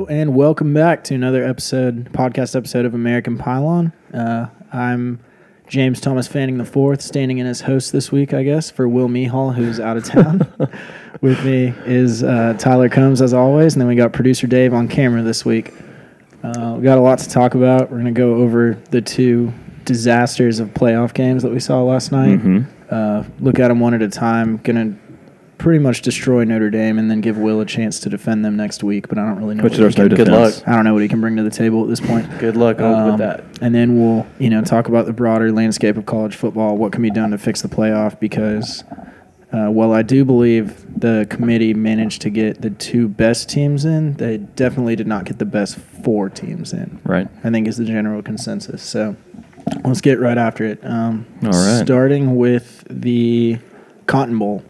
and welcome back to another podcast episode of American Pylon. I'm James Thomas Fanning IV, standing in as host this week, I guess, for Will Mehall, who's out of town. With me is Tyler Combs, as always, and then we got producer Dave on camera this week. We got a lot to talk about. We're going to go over the two disasters of playoff games that we saw last night. Look at them one at a time. Going to pretty much destroy Notre Dame and then give Will a chance to defend them next week, but I don't really know. Good luck. I don't know what he can bring to the table at this point. Good luck with that. And then we'll, talk about the broader landscape of college football, what can be done to fix the playoff, because while I do believe the committee managed to get the two best teams in, they definitely did not get the best four teams in. Right. I think is the general consensus. So let's get right after it. All right. Starting with the Cotton Bowl.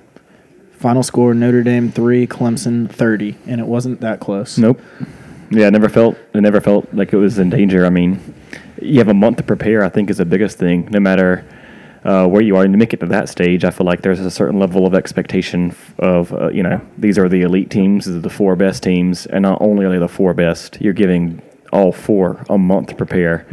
Final score, Notre Dame 3, Clemson 30, and it wasn't that close. Nope. Yeah, it never felt like it was in danger. I mean, you have a month to prepare, I think, is the biggest thing. No matter where you are, and to make it to that stage, I feel like there's a certain level of expectation of, these are the elite teams, these are the four best teams, and not only are they the four best, you're giving all four a month to prepare.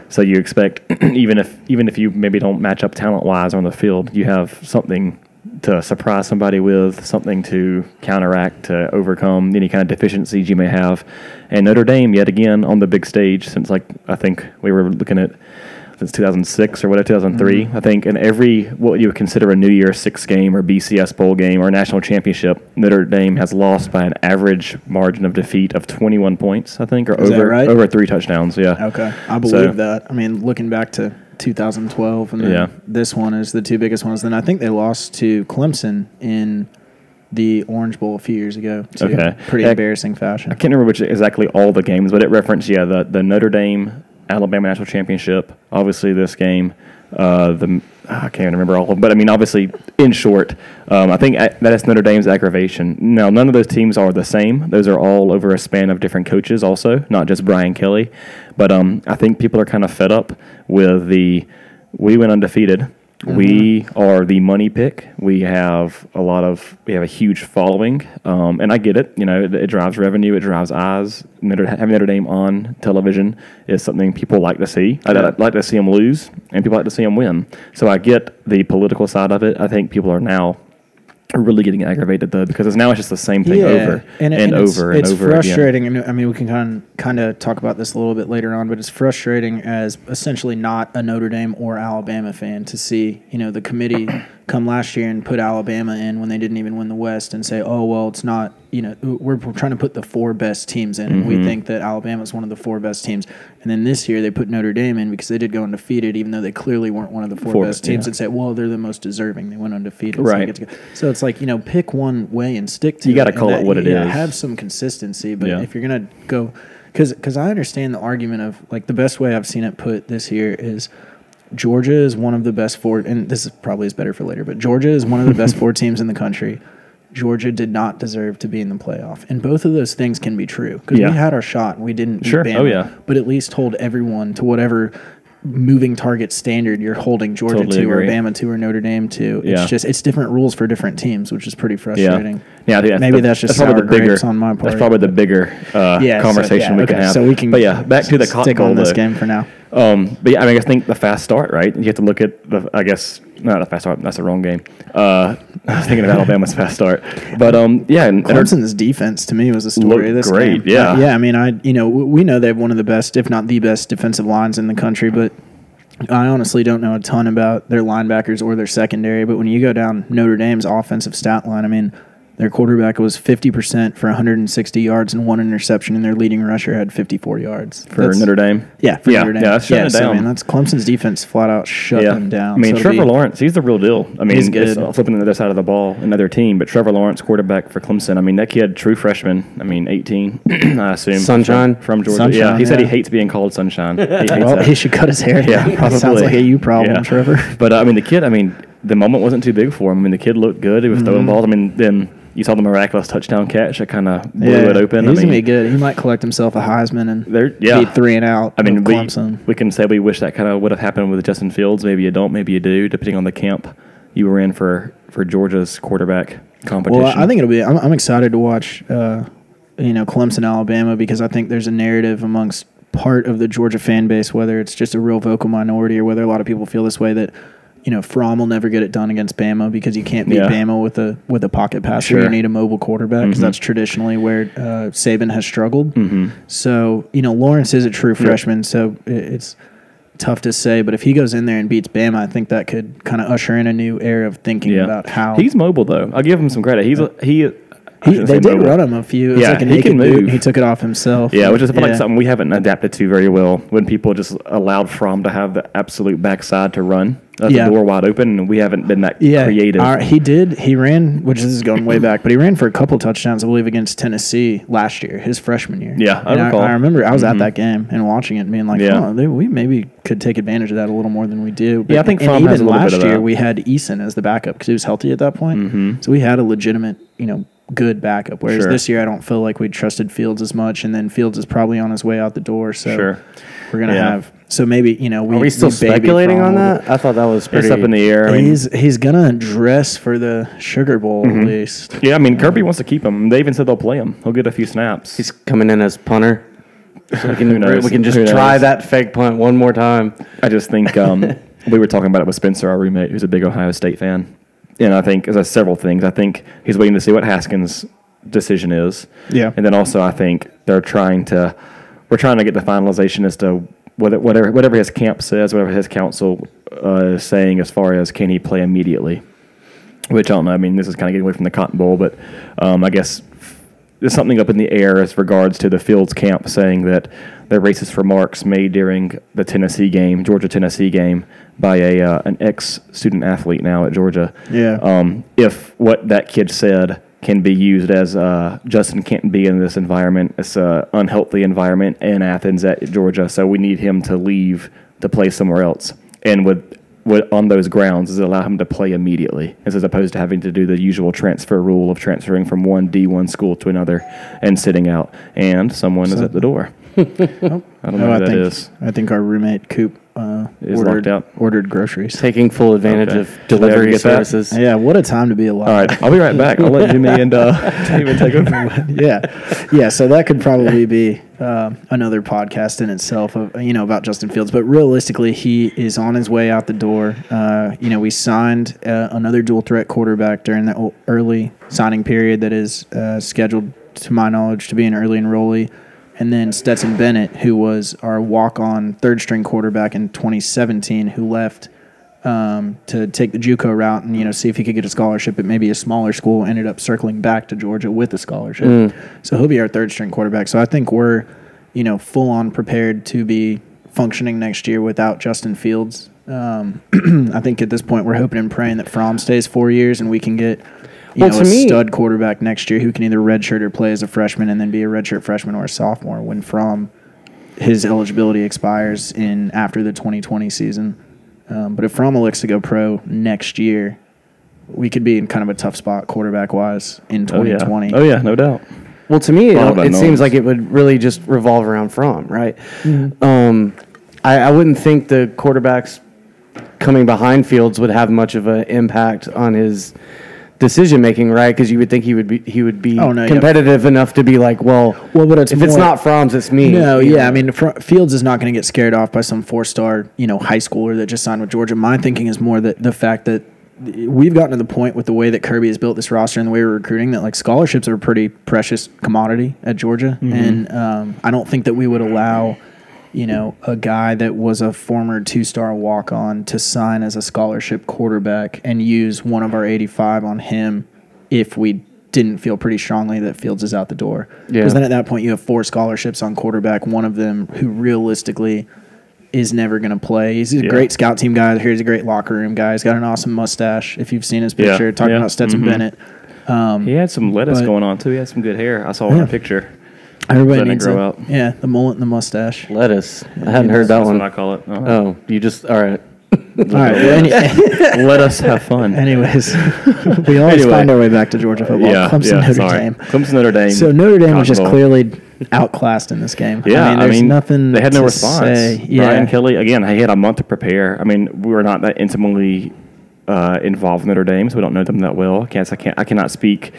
So you expect, even if you maybe don't match up talent-wise on the field, you have something to surprise somebody with, something to counteract, to overcome any kind of deficiencies you may have. And Notre Dame, yet again, on the big stage, since I think we were looking at since 2006 or whatever, 2003, I think, in every, what you would consider a New Year's Six game or BCS bowl game or national championship, Notre Dame has lost by an average margin of defeat of 21 points, I think, or over 3 touchdowns. Yeah. Okay. I believe that. I mean, looking back to 2012 and then this one is the two biggest ones. Then I think they lost to Clemson in the Orange Bowl a few years ago too. Pretty embarrassing fashion. I can't remember exactly all the games, but it referenced the Notre Dame Alabama National Championship, obviously this game, I can't remember all of them, but I mean, obviously, in short, I think that is Notre Dame's aggravation. Now, none of those teams are the same. Those are all over a span of different coaches also, not just Brian Kelly. But I think people are kind of fed up with we went undefeated. We are the money pick. We have a huge following, and I get it. It drives revenue, it drives eyes. Having Notre Dame on television is something people like to see. I'd like to see them lose, and people like to see them win. So I get the political side of it. I think people are now really getting aggravated though, because it's just the same thing over and over it's over frustrating. again. And I mean, we can kind of talk about this a little bit later on, but it's frustrating as essentially not a Notre Dame or Alabama fan to see the committee come last year and put Alabama in when they didn't even win the West and say, oh well, it's not. We're trying to put the four best teams in, and we think that Alabama is one of the four best teams. And then this year they put Notre Dame in because they did go undefeated, even though they clearly weren't one of the four best teams, and say, well, they're the most deserving. They went undefeated. Right. So it's like, pick one way and stick to it. You got to call it what it is. Have some consistency, but if you're going to go – because I understand the argument of, like, the best way I've seen it put this year is Georgia is one of the best four – and this is probably is better for later, but Georgia is one of the best four teams in the country. Georgia did not deserve to be in the playoff. And both of those things can be true because we had our shot and we didn't beat Bama, but at least hold everyone to whatever moving target standard you're holding Georgia to or Bama to or Notre Dame to. It's different rules for different teams, which is pretty frustrating. Yeah, maybe that's just sour grapes on my part. That's probably the bigger conversation we can have. So we can back to the stick on this game for now. I think the fast start, right? You have to look at not a fast start. That's the wrong game. I was thinking of Alabama's fast start, but and Clemson's defense to me was a story of this great, game. I mean, we know they have one of the best, if not the best, defensive lines in the country, but I honestly don't know a ton about their linebackers or their secondary. But when you go down Notre Dame's offensive stat line, I mean, their quarterback was 50% for 160 yards and 1 interception, and their leading rusher had 54 yards. For Notre Dame? Yeah, for Notre Dame. Yeah, that's shutting it down. That's Clemson's defense flat out shut them down. I mean, Trevor Lawrence, he's the real deal. I mean, he's good. It's flipping to the other side of the ball, another team, but Trevor Lawrence, quarterback for Clemson, I mean, that kid, true freshman, 18, I assume. Sunshine? From Georgia. Sunshine, he said he hates being called Sunshine. He should cut his hair down. Yeah, probably. Sounds like a you problem, Trevor. But, the kid, the moment wasn't too big for him. I mean, the kid looked good. He was throwing balls. I mean, then you saw the miraculous touchdown catch that kind of blew it open. He's going to be good. He might collect himself a Heisman and be 3 and out. I mean, Clemson. We can say we wish that kind of would have happened with Justin Fields. Maybe you don't, maybe you do, depending on the camp you were in for Georgia's quarterback competition. Well, I think it'll be. I'm excited to watch Clemson, Alabama, because I think there's a narrative amongst part of the Georgia fan base, whether it's just a real vocal minority or whether a lot of people feel this way, that Fromm will never get it done against Bama because you can't beat Bama with a pocket passer. Sure. You need a mobile quarterback because that's traditionally where Saban has struggled. So Lawrence is a true freshman, so it's tough to say. But if he goes in there and beats Bama, I think that could kind of usher in a new era of thinking about how he's mobile. Though I'll give him some credit. They did run him a few. It was like a naked boot. He took it off himself. Yeah, which is like something we haven't adapted to very well. When people just allowed Fromm to have the absolute backside to run, the door wide open, and we haven't been that creative. He ran, which this is going way back, but he ran for a couple touchdowns, I believe, against Tennessee last year, his freshman year. Yeah, I recall. I remember I was at that game and watching it and being like, we maybe could take advantage of that a little more than we do. But, I think Fromm has a little bit of that. Last year we had Eason as the backup because he was healthy at that point. So we had a legitimate, good backup. Whereas this year I don't feel like we trusted Fields as much, and then Fields is probably on his way out the door. So we're gonna have. So maybe are we still speculating on that? I thought that was pretty. It's up in the air. He's gonna dress for the Sugar Bowl at least. Yeah, Kirby wants to keep him. They even said they'll play him. He'll get a few snaps. He's coming in as punter. So we can just try that fake punt one more time. I just think we were talking about it with Spencer, our roommate, who's a big Ohio State fan. And I think there's several things. I think he's waiting to see what Haskins' decision is. Yeah. And then also I think we're trying to get the finalization as to whatever his camp says, whatever his counsel is saying as far as can he play immediately. Which I don't know. This is kind of getting away from the Cotton Bowl, but I guess there's something up in the air as regards to the Fields camp saying that the racist remarks made during the Georgia-Tennessee game by an ex-student athlete now at Georgia. Yeah. If what that kid said can be used as Justin can't be in this environment, it's an unhealthy environment in Athens at Georgia, so we need him to leave to play somewhere else. And with on those grounds is allow him to play immediately, as opposed to having to do the usual transfer rule of transferring from one D1 school to another and sitting out. And someone is at the door. I don't know who that is. I think our roommate Coop ordered groceries. Taking full advantage of delivery services. Yeah, what a time to be alive. All right, I'll be right back. I'll let Jimmy and David take over. Yeah. So that could probably be another podcast in itself, about Justin Fields. But realistically, he is on his way out the door. We signed another dual threat quarterback during the early signing period that is scheduled, to my knowledge, to be an early enrollee. And then Stetson Bennett, who was our walk-on third-string quarterback in 2017, who left to take the JUCO route and see if he could get a scholarship at maybe a smaller school, ended up circling back to Georgia with a scholarship. So he'll be our third-string quarterback. So I think we're full-on prepared to be functioning next year without Justin Fields. I think at this point we're hoping and praying that Fromm stays 4 years and we can get a stud quarterback next year who can either redshirt or play as a freshman and then be a redshirt freshman or a sophomore when his eligibility expires after the 2020 season. But if Fromm elects to go pro next year, we could be in kind of a tough spot quarterback-wise in 2020. Oh, yeah, no doubt. Well, to me, it seems like it would really just revolve around Fromm, right? I wouldn't think the quarterbacks coming behind Fields would have much of an impact on his decision making, right? Because you would think he would be competitive enough to be like, but if it's not Fromm's, it's me. No, Fields is not going to get scared off by some 4-star, high schooler that just signed with Georgia. My thinking is more that the fact that we've gotten to the point with the way that Kirby has built this roster and the way we're recruiting that scholarships are a pretty precious commodity at Georgia, and I don't think that we would allow a guy that was a former 2-star walk-on to sign as a scholarship quarterback and use one of our 85 on him if we didn't feel pretty strongly that Fields is out the door. Because then at that point you have 4 scholarships on quarterback, one of them who realistically is never going to play. He's a great scout team guy. He's a great locker room guy. He's got an awesome mustache, if you've seen his picture. Talking about Stetson Bennett. He had some lettuce going on, too. He had some good hair. I saw in a picture. Everybody needs grow out. Yeah, the mullet and the mustache. Lettuce. I hadn't heard that one. That's what I call it. Oh, you just all right. All right. Let us have fun. Anyways, we always find our way back to Georgia football. Clemson, Notre Dame. Clemson, Notre Dame. So Notre Dame was just clearly outclassed in this game. Yeah, there's nothing. They had no response. Say. Brian Kelly again. He had a month to prepare. We were not that intimately involved in Notre Dame, so we don't know them that well. I cannot speak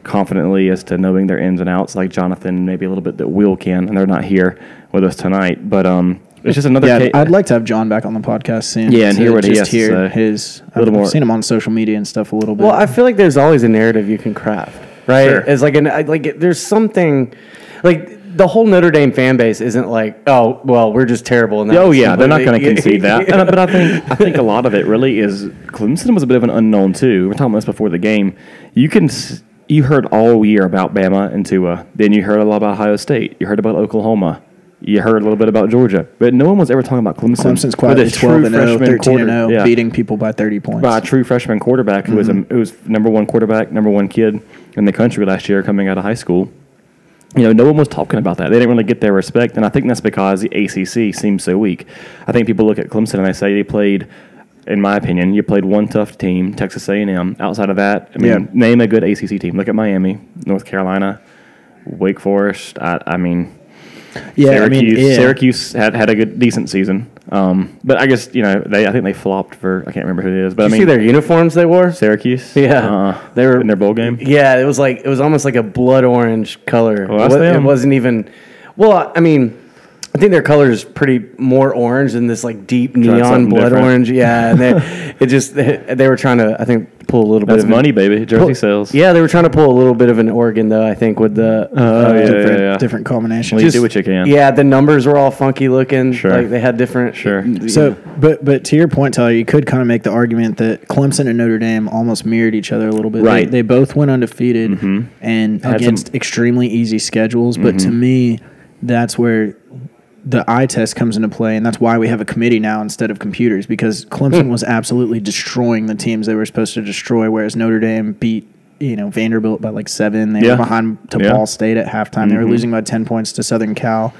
confidently as to knowing their ins and outs, like Jonathan, maybe a little bit that Will can, and they're not here with us tonight. But it's just another case. I'd like to have John back on the podcast soon. Yeah, and hear what he has to say. His, a little more. I've seen him on social media and stuff a little bit. Well, I feel like there's always a narrative you can craft, right? Sure. It's there's something like the whole Notre Dame fan base isn't like, oh, well, we're just terrible. And they're not going to concede that. But I think a lot of it really is Clemson was a bit of an unknown too. We were talking about this before the game. You heard all year about Bama and Tua. Then you heard a lot about Ohio State. You heard about Oklahoma. You heard a little bit about Georgia. But no one was ever talking about Clemson. Clemson's quietly 12-0, 13-0, beating people by 30 points. By a true freshman quarterback who was number one quarterback, number one kid in the country last year coming out of high school. No one was talking about that. They didn't really get their respect, and I think that's because the ACC seems so weak. I think people look at Clemson and they say they played, in my opinion, you played one tough team, Texas A&M. Outside of that, name a good ACC team. Look at Miami, North Carolina, Wake Forest. Syracuse had a decent season. But I guess I think they flopped for, I can't remember who it is. But Did you see their uniforms they wore? Syracuse. Yeah, they were in their bowl game. Yeah, it was almost like a blood orange color. Well, it wasn't even. Well, I think their color is pretty more orange than this like deep neon blood orange. Yeah, and they were trying to, I think, pull a little bit of money, baby. Jersey sales. Yeah, they were trying to pull a little bit of an Oregon though. I think with the different combinations. Well, you do what you can. Yeah, the numbers were all funky looking. Sure, like they had different. Sure. So, but to your point, Tyler, you could kind of make the argument that Clemson and Notre Dame almost mirrored each other a little bit. Right. They both went undefeated and against extremely easy schedules. But to me, that's where the eye test comes into play, and that's why we have a committee now instead of computers, because Clemson was absolutely destroying the teams they were supposed to destroy, whereas Notre Dame beat Vanderbilt by like 7. They were behind to Ball State at halftime. They were losing by 10 points to Southern Cal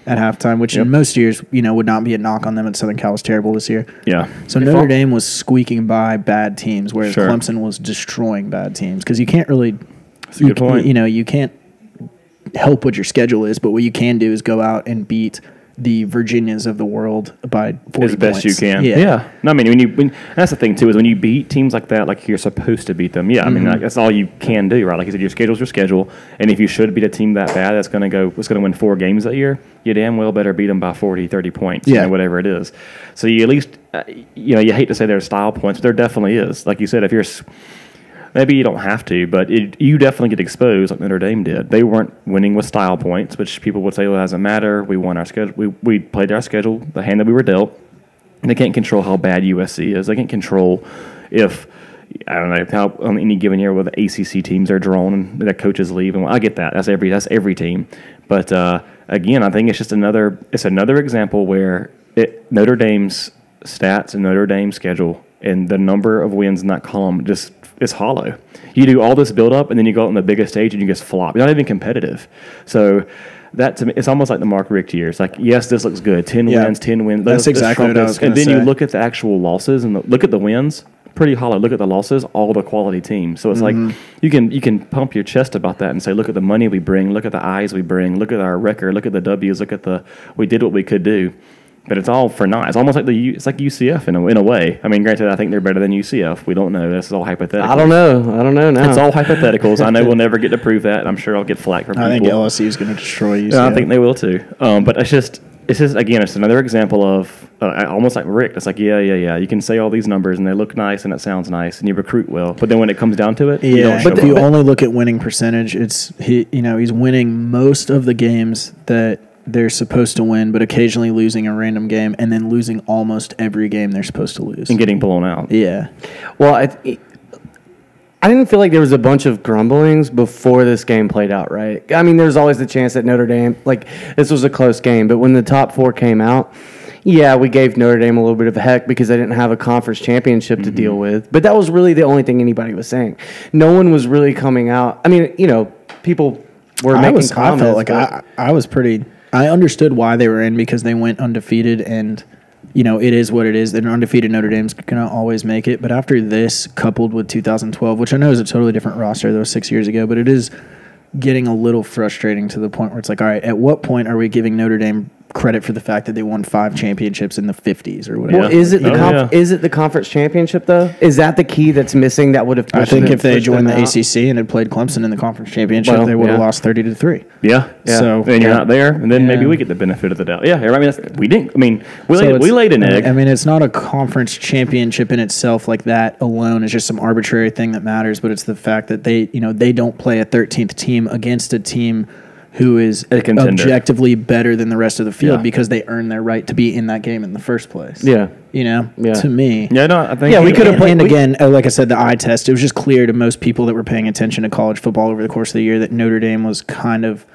at halftime, which in most years would not be a knock on them, and Southern Cal was terrible this year. Yeah. So Notre Dame was squeaking by bad teams, whereas Clemson was destroying bad teams, because you can't really That's a good point. You can't help what your schedule is, but what you can do is go out and beat the Virginias of the world by 40 as best points. you can. Yeah. No, that's the thing too, is when you beat teams like that, like you're supposed to beat them. Yeah, that's all you can do, right? Like you said, your schedule's your schedule, and if you should beat a team that bad that's going to win 4 games that year, you damn well better beat them by 40, 30 points, whatever it is. So you at least, you hate to say there's style points, but there definitely is. Like you said, if you're maybe you don't have to, but you definitely get exposed like Notre Dame did. They weren't winning with style points, which people would say, well, it doesn't matter. We won our schedule. We played our schedule, the hand that we were dealt. And they can't control how bad USC is. They can't control if, I don't know, how on any given year where the ACC teams are drawn and the coaches leave. And I get that. That's every team. But again, I think it's just another example where Notre Dame's stats and Notre Dame's schedule and the number of wins in that column just is hollow. You do all this build up, and then you go out on the biggest stage and you just flop. You're not even competitive. So that to me, it's almost like the Mark Richt years. Like, yes, this looks good. 10 wins. That's exactly what I was going to say. And then you look at the actual losses and look at the wins. Pretty hollow. Look at the losses. All the quality teams. So it's like you can pump your chest about that and say, look at the money we bring. Look at the eyes we bring. Look at our record. Look at the W's. Look at we did what we could do. But it's all for naught. It's almost like it's like UCF in a way. Granted, I think they're better than UCF. We don't know. This is all hypothetical. I don't know now. It's all hypotheticals. I know we'll never get to prove that. I'm sure I'll get flack from people. I think LSU is going to destroy UCF. I think they will too. But it's just again, it's another example of almost like Rick. It's like yeah. You can say all these numbers and they look nice and it sounds nice and you recruit well. But then when it comes down to it, you don't show but if you only look at winning percentage, he's winning most of the games that they're supposed to win, but occasionally losing a random game and then losing almost every game they're supposed to lose. And getting blown out. Yeah. Well, I didn't feel like there was a bunch of grumblings before this game played out, right? There's always the chance that Notre Dame, this was a close game, but when the top 4 came out, we gave Notre Dame a little bit of a heck because they didn't have a conference championship to deal with. But that was really the only thing anybody was saying. No one was really coming out. People were making comments. I felt like I was pretty... I understood why they were in, because they went undefeated, and it is what it is. They're undefeated. Notre Dame's gonna always make it. But after this, coupled with 2012, which I know is a totally different roster, that was 6 years ago, but it is getting a little frustrating to the point where it's like, all right, at what point are we giving Notre Dame credit for the fact that they won 5 championships in the 50s or whatever. Well, is it the conference championship though? Is that the key that's missing that would have? I think if they joined the ACC and had played Clemson in the conference championship, they would have lost 30-3. Yeah. So then you're not there, and then maybe we get the benefit of the doubt. Yeah, I mean, we didn't. I mean, we laid an egg. I mean, it's not a conference championship in itself like that alone. It's just some arbitrary thing that matters, but it's the fact that they don't play a 13th team against a team who is objectively better than the rest of the field because they earned their right to be in that game in the first place. Yeah. To me. Yeah, no, I think. We could have played. And again, like I said, the eye test, it was just clear to most people that were paying attention to college football over the course of the year that Notre Dame was kind of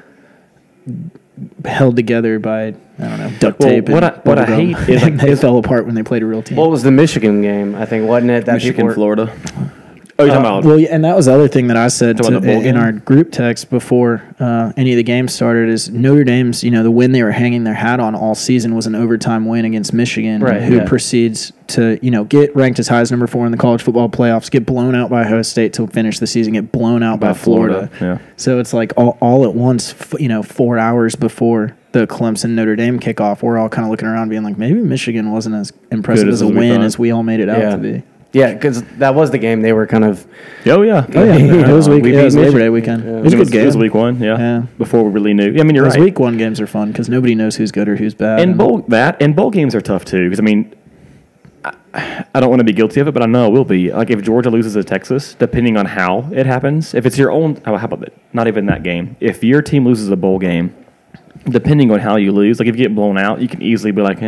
held together by, I don't know, duct tape. What I hate is they fell apart when they played a real team. What was the Michigan game, I think, wasn't it? That Michigan, Florida. Oh, you're talking about? And that was the other thing that I said in our group text before any of the games started is Notre Dame's, the win they were hanging their hat on all season was an overtime win against Michigan, who proceeds to, get ranked as high as number 4 in the college football playoffs, get blown out by Ohio State to finish the season, get blown out by Florida. Yeah. So it's like all at once, 4 hours before the Clemson Notre Dame kickoff, we're all kind of looking around being like, maybe Michigan wasn't as impressive as a win as we all made it out to be. Yeah, because that was the game they were kind of. Oh yeah. It was Labor Day weekend. Yeah. It was a good game. It was week 1. Yeah. Before we really knew. I mean, you're right. Week 1 games are fun because nobody knows who's good or who's bad. And bowl games are tough too because I mean, I don't want to be guilty of it, but I know I will be. Like if Georgia loses to Texas, depending on how it happens, if it's your own, how about it? Not even that game. If your team loses a bowl game. Depending on how you lose, like if you get blown out, you can easily be like,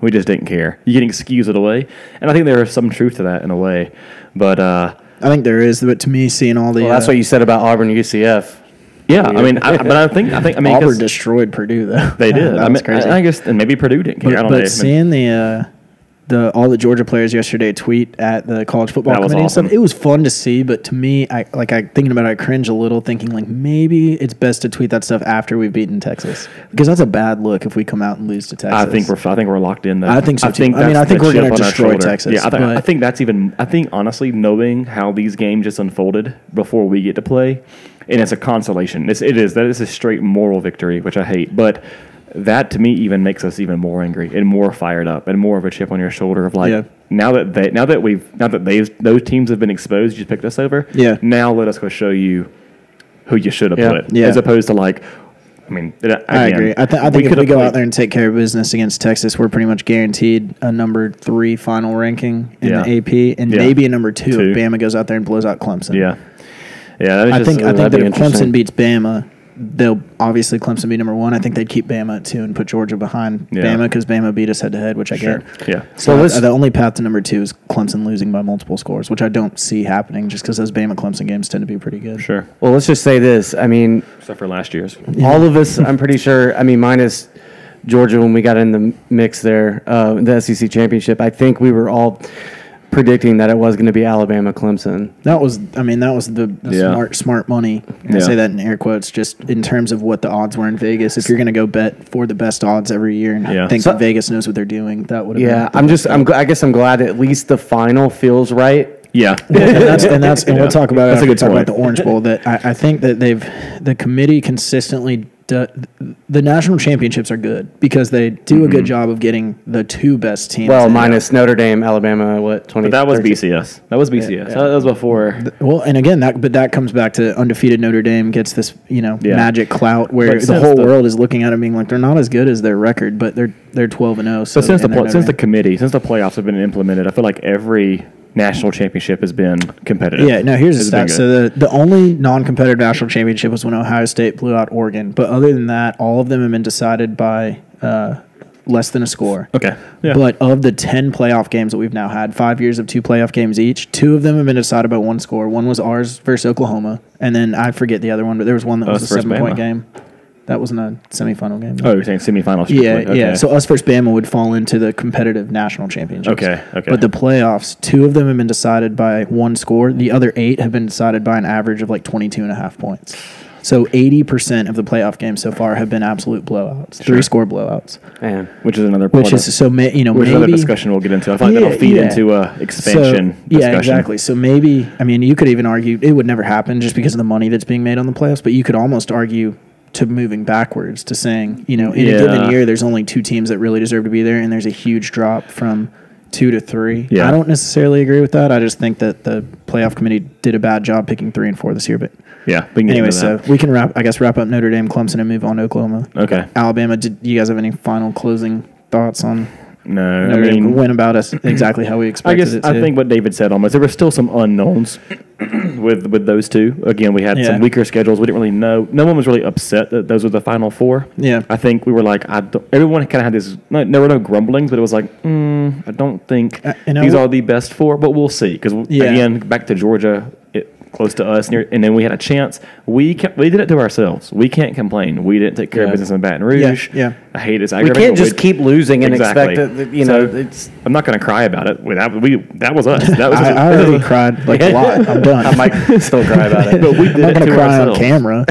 we just didn't care. You can excuse it away. And I think there is some truth to that in a way. But I think there is, but to me, seeing all the... Well, that's what you said about Auburn UCF. Yeah, I mean, I think Auburn destroyed Purdue, though. They did. That was crazy. I guess, and maybe Purdue didn't care. But seeing all the Georgia players yesterday tweet at the college football committee and stuff. It was fun to see, but to me, I thinking about it, I cringe a little, thinking like maybe it's best to tweet that stuff after we've beaten Texas because that's a bad look if we come out and lose to Texas. I think we're locked in. I think so too. I think we're going to destroy Texas. Yeah, I think that's even. I think honestly, knowing how these games just unfolded before we get to play, and it's a consolation. That is a straight moral victory, which I hate, but. That to me even makes us even more angry and more fired up and more of a chip on your shoulder of like now that those teams have been exposed, you just picked us over. Yeah. Now let us go show you who you should have put. Yeah. As opposed to like, I mean, I agree. I think if we go out there and take care of business against Texas, we're pretty much guaranteed a number 3 final ranking in the AP and maybe a number 2 if Bama goes out there and blows out Clemson. Yeah. I think that if Clemson beats Bama. They'll obviously Clemson be number 1. I think they'd keep Bama at 2 and put Georgia behind Bama because Bama beat us head-to-head, which I get. Yeah. So the only path to number 2 is Clemson losing by multiple scores, which I don't see happening just because those Bama-Clemson games tend to be pretty good. Sure. Well, let's just say this. I mean... Except for last year's. All of us, I'm pretty sure, I mean, minus Georgia when we got in the mix there, the SEC championship, I think we were all... predicting that it was going to be Alabama-Clemson. That was the smart money. I say that in air quotes, just in terms of what the odds were in Vegas. If you're going to go bet for the best odds every year and think that Vegas knows what they're doing, that would have been. I guess I'm glad at least the final feels right. Yeah. and we'll talk about it after we talk about the Orange Bowl. That I think that the committee consistently the national championships are good because they do a good job of getting the 2 best teams. Well, minus Notre Dame, Alabama, 20? But that was BCS. That was BCS. That was before. Well, and again, that comes back to undefeated Notre Dame gets this magic clout where the whole world is looking at it being like they're not as good as their record, but they're 12-0. So since the playoffs have been implemented, I feel like every national championship has been competitive. Yeah, no, here's the stat. So the only non-competitive national championship was when Ohio State blew out Oregon. But other than that, all of them have been decided by less than a score. Okay. Yeah. But of the 10 playoff games that we've now had, 5 years of 2 playoff games each, 2 of them have been decided by 1 score. One was ours versus Oklahoma. And then I forget the other one, but there was one that was a 7-point game. That wasn't a semifinal game. Oh, you're saying semifinals? Yeah. So us versus Bama would fall into the competitive national championships. Okay. But the playoffs, 2 of them have been decided by 1 score. The other 8 have been decided by an average of like 22.5 points. So 80% of the playoff games so far have been absolute blowouts, 3-score blowouts. Man, which is another point. Which is so maybe another discussion we'll get into. I find that'll feed into expansion discussion. Yeah, exactly. So maybe you could even argue it would never happen just because of the money that's being made on the playoffs. But you could almost argue to moving backwards to saying, in a given year, there's only 2 teams that really deserve to be there, and there's a huge drop from 2 to 3. Yeah. I don't necessarily agree with that. I just think that the playoff committee did a bad job picking 3 and 4 this year. But yeah, anyway, so we can wrap up Notre Dame, Clemson, and move on to Oklahoma. Okay. Alabama. Did you guys have any final closing thoughts on? No, Notre Dame went about us exactly how we expected it to. I think what David said almost. There were still some unknowns with those two. Again, we had some weaker schedules. We didn't really know. No one was really upset that those were the final 4. Yeah. I think we were like, everyone kind of had this. There were no grumblings, but it was like, I don't think these are the best 4, but we'll see. Because again, back to Georgia. Close to us, and then we had a chance. We did it to ourselves. We can't complain. We didn't take care of business in Baton Rouge. Yeah. I hate it. We can't just keep losing and expect that. So, I'm not going to cry about it. That was us. That was. I already cried a lot. I'm done. I might still cry about it. But we did I'm not it going to cry ourselves. on camera.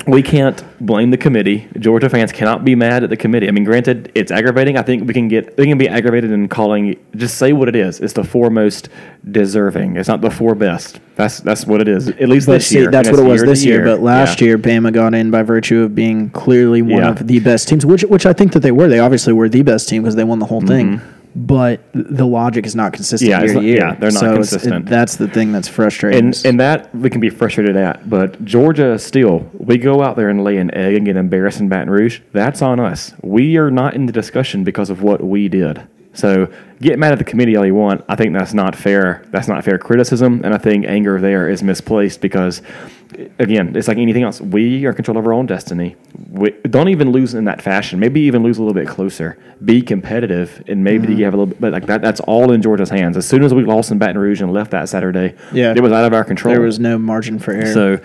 We can't blame the committee. Georgia fans cannot be mad at the committee. I mean, granted, it's aggravating. I think they can be aggravated in calling. Just say what it is. It's the 4 most deserving. It's not the 4 best. That's what it is. At least this year. That's what it was this year. But last year, Bama got in by virtue of being clearly one of the best teams, which I think that they were. They obviously were the best team because they won the whole thing. But the logic is not consistent year to year. Yeah, they're not consistent. That's the thing that's frustrating. And that we can be frustrated at. But Georgia still, we go out there and lay an egg and get embarrassed in Baton Rouge. That's on us. We are not in the discussion because of what we did. So get mad at the committee all you want. I think that's not fair. That's not fair criticism, and I think anger there is misplaced because, again, it's like anything else. We are in control of our own destiny. Don't even lose in that fashion. Maybe even lose a little bit closer. Be competitive, and maybe you have a little bit like that. That's all in Georgia's hands. As soon as we lost in Baton Rouge and left that Saturday, it was out of our control. There was no margin for error. So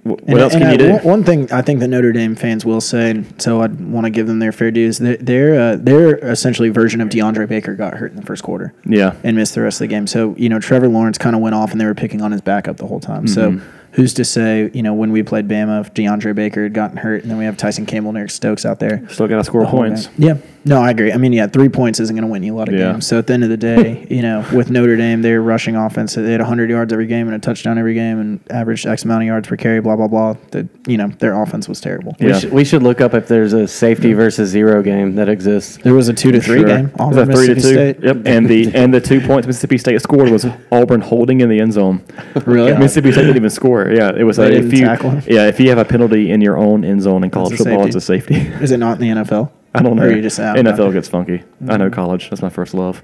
what else can you do? One thing I think the Notre Dame fans will say, and so I want to give them their fair dues, their essentially version of DeAndre Baker got hurt in the first quarter. Yeah. And missed the rest of the game. So, Trevor Lawrence kind of went off and they were picking on his backup the whole time. So who's to say, when we played Bama, if DeAndre Baker had gotten hurt and then we have Tyson Campbell and Eric Stokes out there. Still got to score points. Yeah. No, I agree. I mean, 3 points isn't going to win you a lot of games. So at the end of the day, with Notre Dame, they're rushing offense. They had 100 yards every game and a touchdown every game and averaged X amount of yards per carry, blah, blah, blah. Their offense was terrible. Yeah. We should look up if there's a safety versus 0 game that exists. There was a 2-3 game. It was a 3-2. State. Yep. And the 2 points Mississippi State scored was Auburn holding in the end zone. Really? Mississippi State didn't even score. Yeah, it was if you have a penalty in your own end zone in college football, it's a safety. Is it not in the NFL? I don't know. Or you just NFL gets funky. I know college. That's my first love.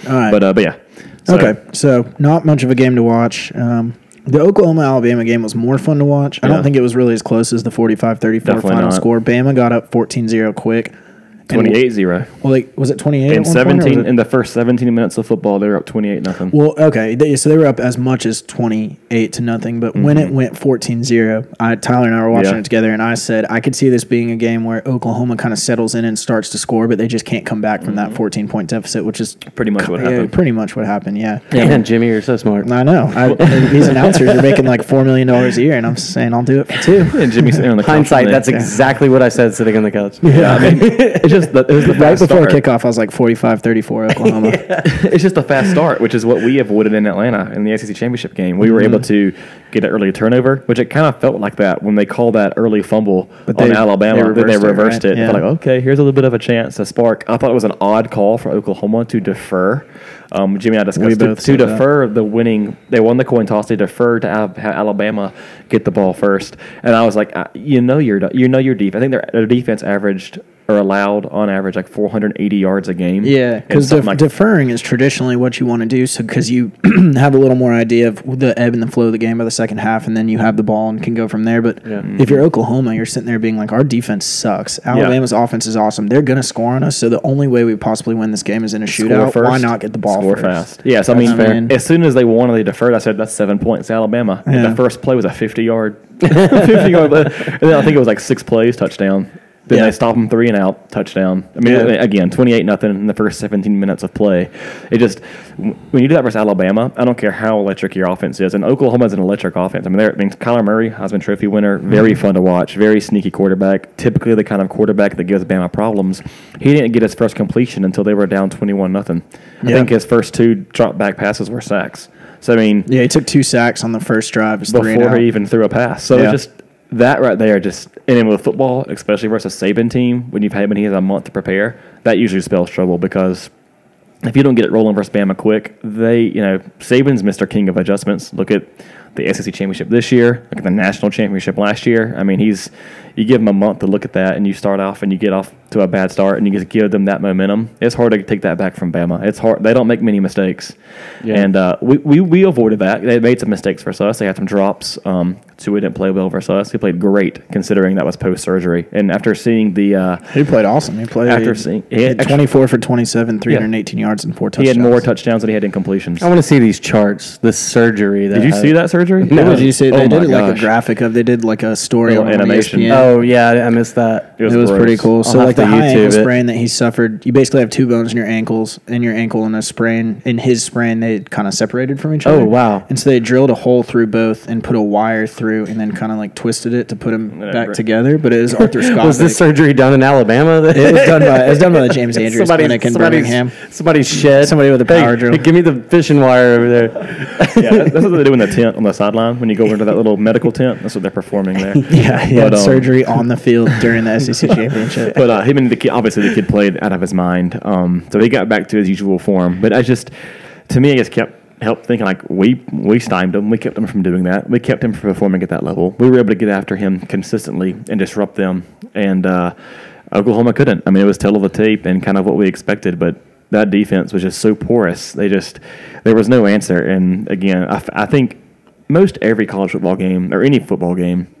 All right. But yeah. So not much of a game to watch. The Oklahoma-Alabama game was more fun to watch. I don't think it was really as close as the 45-34 final score. Bama got up 14-0 quick. 28-0. Well, was it 28 in 17 in the first 17 minutes of football, they were up 28-0. Well, okay. So they were up as much as 28-0, but when it went 14-0, Tyler and I were watching it together, and I said I could see this being a game where Oklahoma kind of settles in and starts to score, but they just can't come back from that 14-point deficit, which is pretty much what happened. Pretty much what happened. Yeah. Man, Jimmy, you're so smart. I know. These announcers are making like $4 million a year, and I'm saying I'll do it for 2. And Jimmy's sitting on the couch. Hindsight, that's exactly what I said sitting on the couch. Yeah, I mean, it was the right before kickoff, I was like 45-34 Oklahoma. It's just a fast start, which is what we avoided in Atlanta in the SEC championship game. We were able to get an early turnover, which it kind of felt like that when they called that early fumble on Alabama. They reversed it. Yeah. Like, okay, here's a little bit of a chance to spark. I thought it was an odd call for Oklahoma to defer. Jimmy and I discussed to defer the winning. They won the coin toss. They deferred to have Alabama get the ball first, and I was like, your defense. I think their defense averaged or allowed on average like 480 yards a game. Yeah, because deferring is traditionally what you want to do, so because you have a little more idea of the ebb and the flow of the game by the second half, and then you have the ball and can go from there. But if you're Oklahoma, you're sitting there being like, our defense sucks. Alabama's offense is awesome. They're going to score on us, so the only way we possibly win this game is in a shootout. Why not get the ball first? Fast. Yeah, so I mean, as soon as they won and they deferred, I said, that's 7 points, Alabama. And the first play was a 50-yard, 50-yard, and then I think it was like 6 plays, touchdown. Then they stop them 3 and out, touchdown. I mean, again, 28-0 in the first 17 minutes of play. It just, when you do that versus Alabama, I don't care how electric your offense is. And Oklahoma is an electric offense. I mean, Kyler Murray, Heisman Trophy winner, very fun to watch, very sneaky quarterback, typically the kind of quarterback that gives Bama problems. He didn't get his first completion until they were down 21-0. I think his first 2 drop-back passes were sacks. So, I mean. Yeah, he took 2 sacks on the first drive. Before he even threw a pass. So, just that right there, just And then with football, especially versus Saban team, when he has a month to prepare, that usually spells trouble because if you don't get it rolling versus Bama quick, Saban's Mr. King of adjustments. Look at the SEC championship this year. Look at the national championship last year. I mean, you give him a month to look at that, and you start off and you get off to a bad start, and you just give them that momentum. It's hard to take that back from Bama. It's hard. They don't make many mistakes, and we avoided that. They made some mistakes versus us. They had some drops. Tua didn't play well versus us. He played great considering that was post surgery. And after seeing he played awesome. He played after seeing he had 24 for 27, 318 yards and 4 touchdowns. He had more touchdowns than he had incompletions. I want to see these charts. This surgery. Did you see that surgery? No. Did you see? They did like a graphic of. They did like a story on animation. ESPN. Oh yeah, I missed that. It was pretty cool. So like the high ankle sprain that he suffered, you basically have 2 bones in your ankles, and your ankle and a sprain. In his sprain, they kind of separated from each other. Oh wow! And so they drilled a hole through both and put a wire through, and then kind of like twisted it to put them back together. But it was arthroscopic. Was this surgery done in Alabama? It was done by the James Andrews Clinic in Birmingham. Somebody's shed. Somebody with a power drill. Hey, give me the fishing wire over there. Yeah, that's what they do in the tent on the sideline when you go into that little medical tent. That's what they're performing there. Yeah, surgery on the field during the SEC championship. But him and the kid, obviously the kid played out of his mind. So he got back to his usual form. But I just helped thinking like we stymied him. We kept him from doing that. We kept him from performing at that level. We were able to get after him consistently and disrupt them. And Oklahoma couldn't. I mean, it was tail of the tape and kind of what we expected. But that defense was just so porous. There was no answer. And again, I think most every college football game or any football game,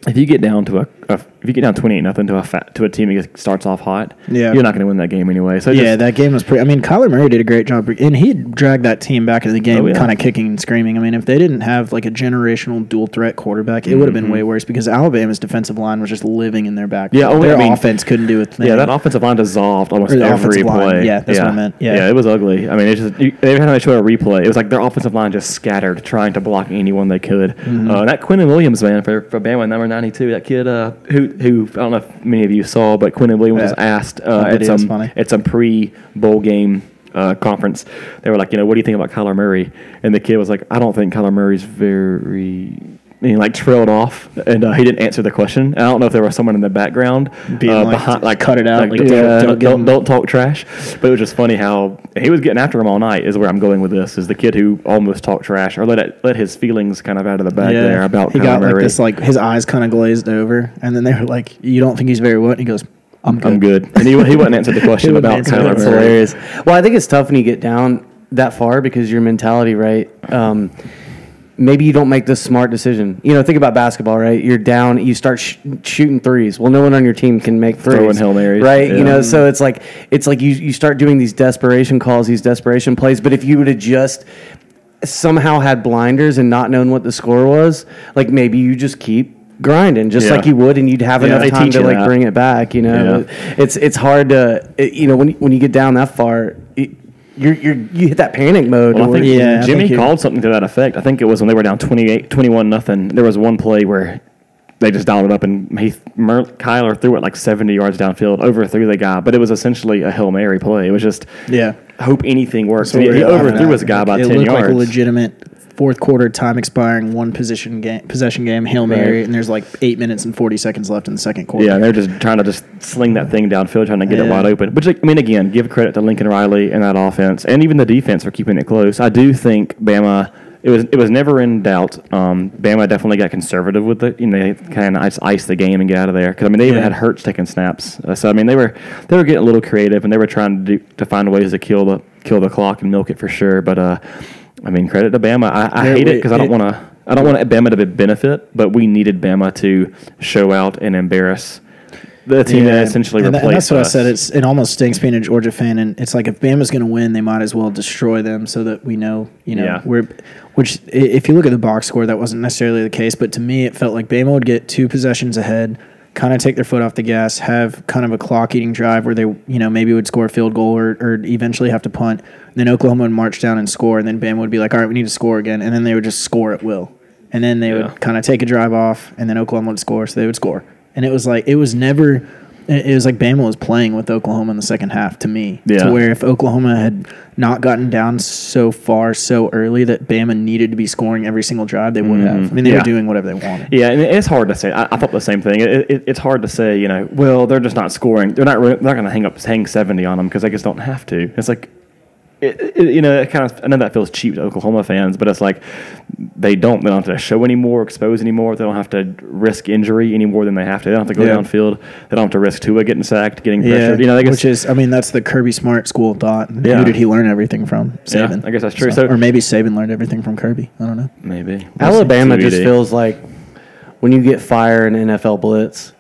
if you get down to if you get down 28-0 to a team that starts off hot, you're not going to win that game anyway. So that game was pretty. I mean, Kyler Murray did a great job, and he dragged that team back into the game, kind of kicking and screaming. I mean, if they didn't have like a generational dual threat quarterback, it would have been way worse because Alabama's defensive line was just living in their back. Yeah, their offense couldn't do a thing. Yeah, that offensive line dissolved almost every play. Yeah, that's what I meant. Yeah, it was ugly. I mean, every time they showed a replay, it was like their offensive line just scattered, trying to block anyone they could. That Quinnen Williams, man, for Bama, number 92, that kid who I don't know if many of you saw, but Quinnen Williams was asked at some pre-bowl game conference. They were like, what do you think about Kyler Murray? And the kid was like, I don't think Kyler Murray's very... And he trailed off, and he didn't answer the question. And I don't know if there was someone in the background behind, cut it out, don't talk trash. But it was just funny how he was getting after him all night. Is where I'm going with this. Is the kid who almost talked trash or let his feelings kind of out of the bag there about. He Kyler got Murray. his eyes kind of glazed over, and then they were like, "You don't think he's very what?" And he goes, "I'm good." And he wouldn't answer the question about Kyler Murray. That's hilarious. Well, I think it's tough when you get down that far because your mentality, right? Maybe you don't make the smart decision. Think about basketball, right? You're down, you start shooting threes. Well, no one on your team can make threes. Throwing Hail Marys. Right? Yeah. So it's like you start doing these desperation calls, these desperation plays. But if you would have just somehow had blinders and not known what the score was, like maybe you just keep grinding like you would, and you'd have enough time to bring it back. It's hard to when you get down that far. You hit that panic mode. Well, Jimmy called something to that effect. I think it was when they were down 21-0. There was one play where they just dialed it up, and Kyler threw it like 70 yards downfield, overthrew the guy. But it was essentially a Hail Mary play. It was just hope anything works. So he overthrew his guy by 10 yards. It looked like a legitimate fourth quarter time expiring possession game Hail Mary, and there's like 8 minutes and 40 seconds left in the second quarter. Yeah, and they're just trying to sling that thing downfield, trying to get it wide open. Which, again, give credit to Lincoln Riley and that offense, and even the defense for keeping it close. I do think Bama. It was never in doubt. Bama definitely got conservative with it. They kind of iced the game and get out of there. Because they even had Hurts taking snaps. So they were getting a little creative, and they were trying to find ways to kill the clock and milk it for sure. But credit to Bama. I hate it because I don't want Bama to benefit, but we needed Bama to show out and embarrass the team that essentially replaced us. And that's what I said. It almost stinks being a Georgia fan, and it's like if Bama's going to win, they might as well destroy them so that we know, which if you look at the box score, that wasn't necessarily the case, but to me it felt like Bama would get 2 possessions ahead, kind of take their foot off the gas, have kind of a clock-eating drive where they, maybe would score a field goal or eventually have to punt. And then Oklahoma would march down and score, and then Bama would be like, all right, we need to score again. And then they would just score at will. And then they would kind of take a drive off, and then Oklahoma would score, so they would score. And it was like, it was never it was like Bama was playing with Oklahoma in the second half to me. Yeah. To where if Oklahoma had not gotten down so far so early that Bama needed to be scoring every single drive, they would have. I mean, they were doing whatever they wanted. Yeah, and it's hard to say. I thought the same thing. It's hard to say, you know, well, they're just not scoring. They're not going to hang 70 on them because they just don't have to. It's like, you know, it kind of, I know that feels cheap to Oklahoma fans, but it's like they don't have to show anymore, expose anymore. They don't have to risk injury any more than they have to. They don't have to go downfield. They don't have to risk Tua getting sacked, getting pressured. You know, which is, I mean, that's the Kirby Smart school of thought. Who did he learn everything from? Saban. Yeah, I guess that's true. So, or maybe Saban learned everything from Kirby. I don't know. Maybe. Alabama just feels like when you get fire in NFL blitz,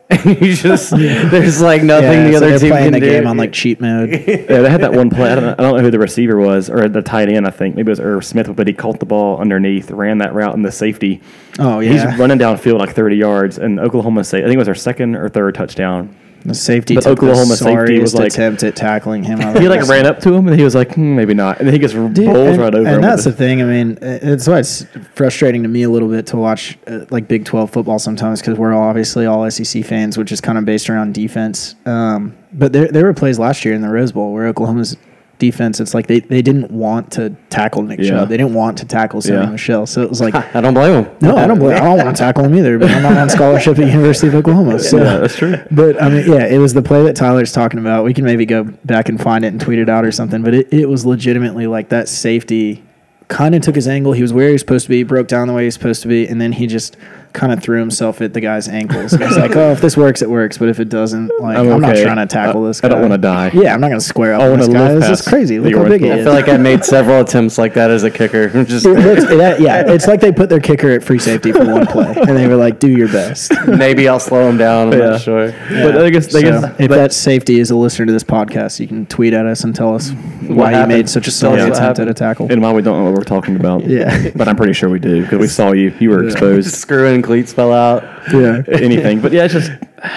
and you just there's like nothing the other team playing can the do. game on like cheat mode. Yeah, they had that one play. I don't know who the receiver was or the tight end. I think maybe it was Irv Smith, but he caught the ball underneath, ran that route, and the safety. Oh yeah, he's running downfield like 30 yards, and Oklahoma I think it was their second or third touchdown. The safety but took Oklahoma the safety was like attempt at tackling him. He like ran up to him, and he was like, maybe not, and then he gets bowls right over him. And that's the thing. I mean, it's why it's frustrating to me a little bit to watch like Big 12 football sometimes because we're obviously all SEC fans, which is kind of based around defense. But there were plays last year in the Rose Bowl where Oklahoma's defense, it's like they didn't want to tackle Nick Chubb. They didn't want to tackle Sonny Michel. So it was like I don't blame him. No, I don't want to tackle him either, but I'm not on scholarship at University of Oklahoma. So that's true. But I mean, it was the play that Tyler's talking about. We can maybe go back and find it and tweet it out or something, but it was legitimately like that safety kind of took his angle. He was where he was supposed to be, broke down the way he was supposed to be, and then he just kind of threw himself at the guy's ankles. He's like, oh, if this works, it works, but if it doesn't, like, I'm not trying to tackle this guy. I don't want to die. Yeah, I'm not going to square up with this guy. This is crazy. Look how big he is. I feel like I made several attempts like that as a kicker. It's like they put their kicker at free safety for one play, and they were like, do your best. Maybe I'll slow him down. I'm not sure. Yeah. But I guess if that safety is a listener to this podcast, you can tweet at us and tell us why you made such a silly attempt at a tackle. And why we don't know what we're talking about. Yeah. But I'm pretty sure we do because we saw you. You were exposed. Screw-in cleats fell out. Yeah. Anything. But it's just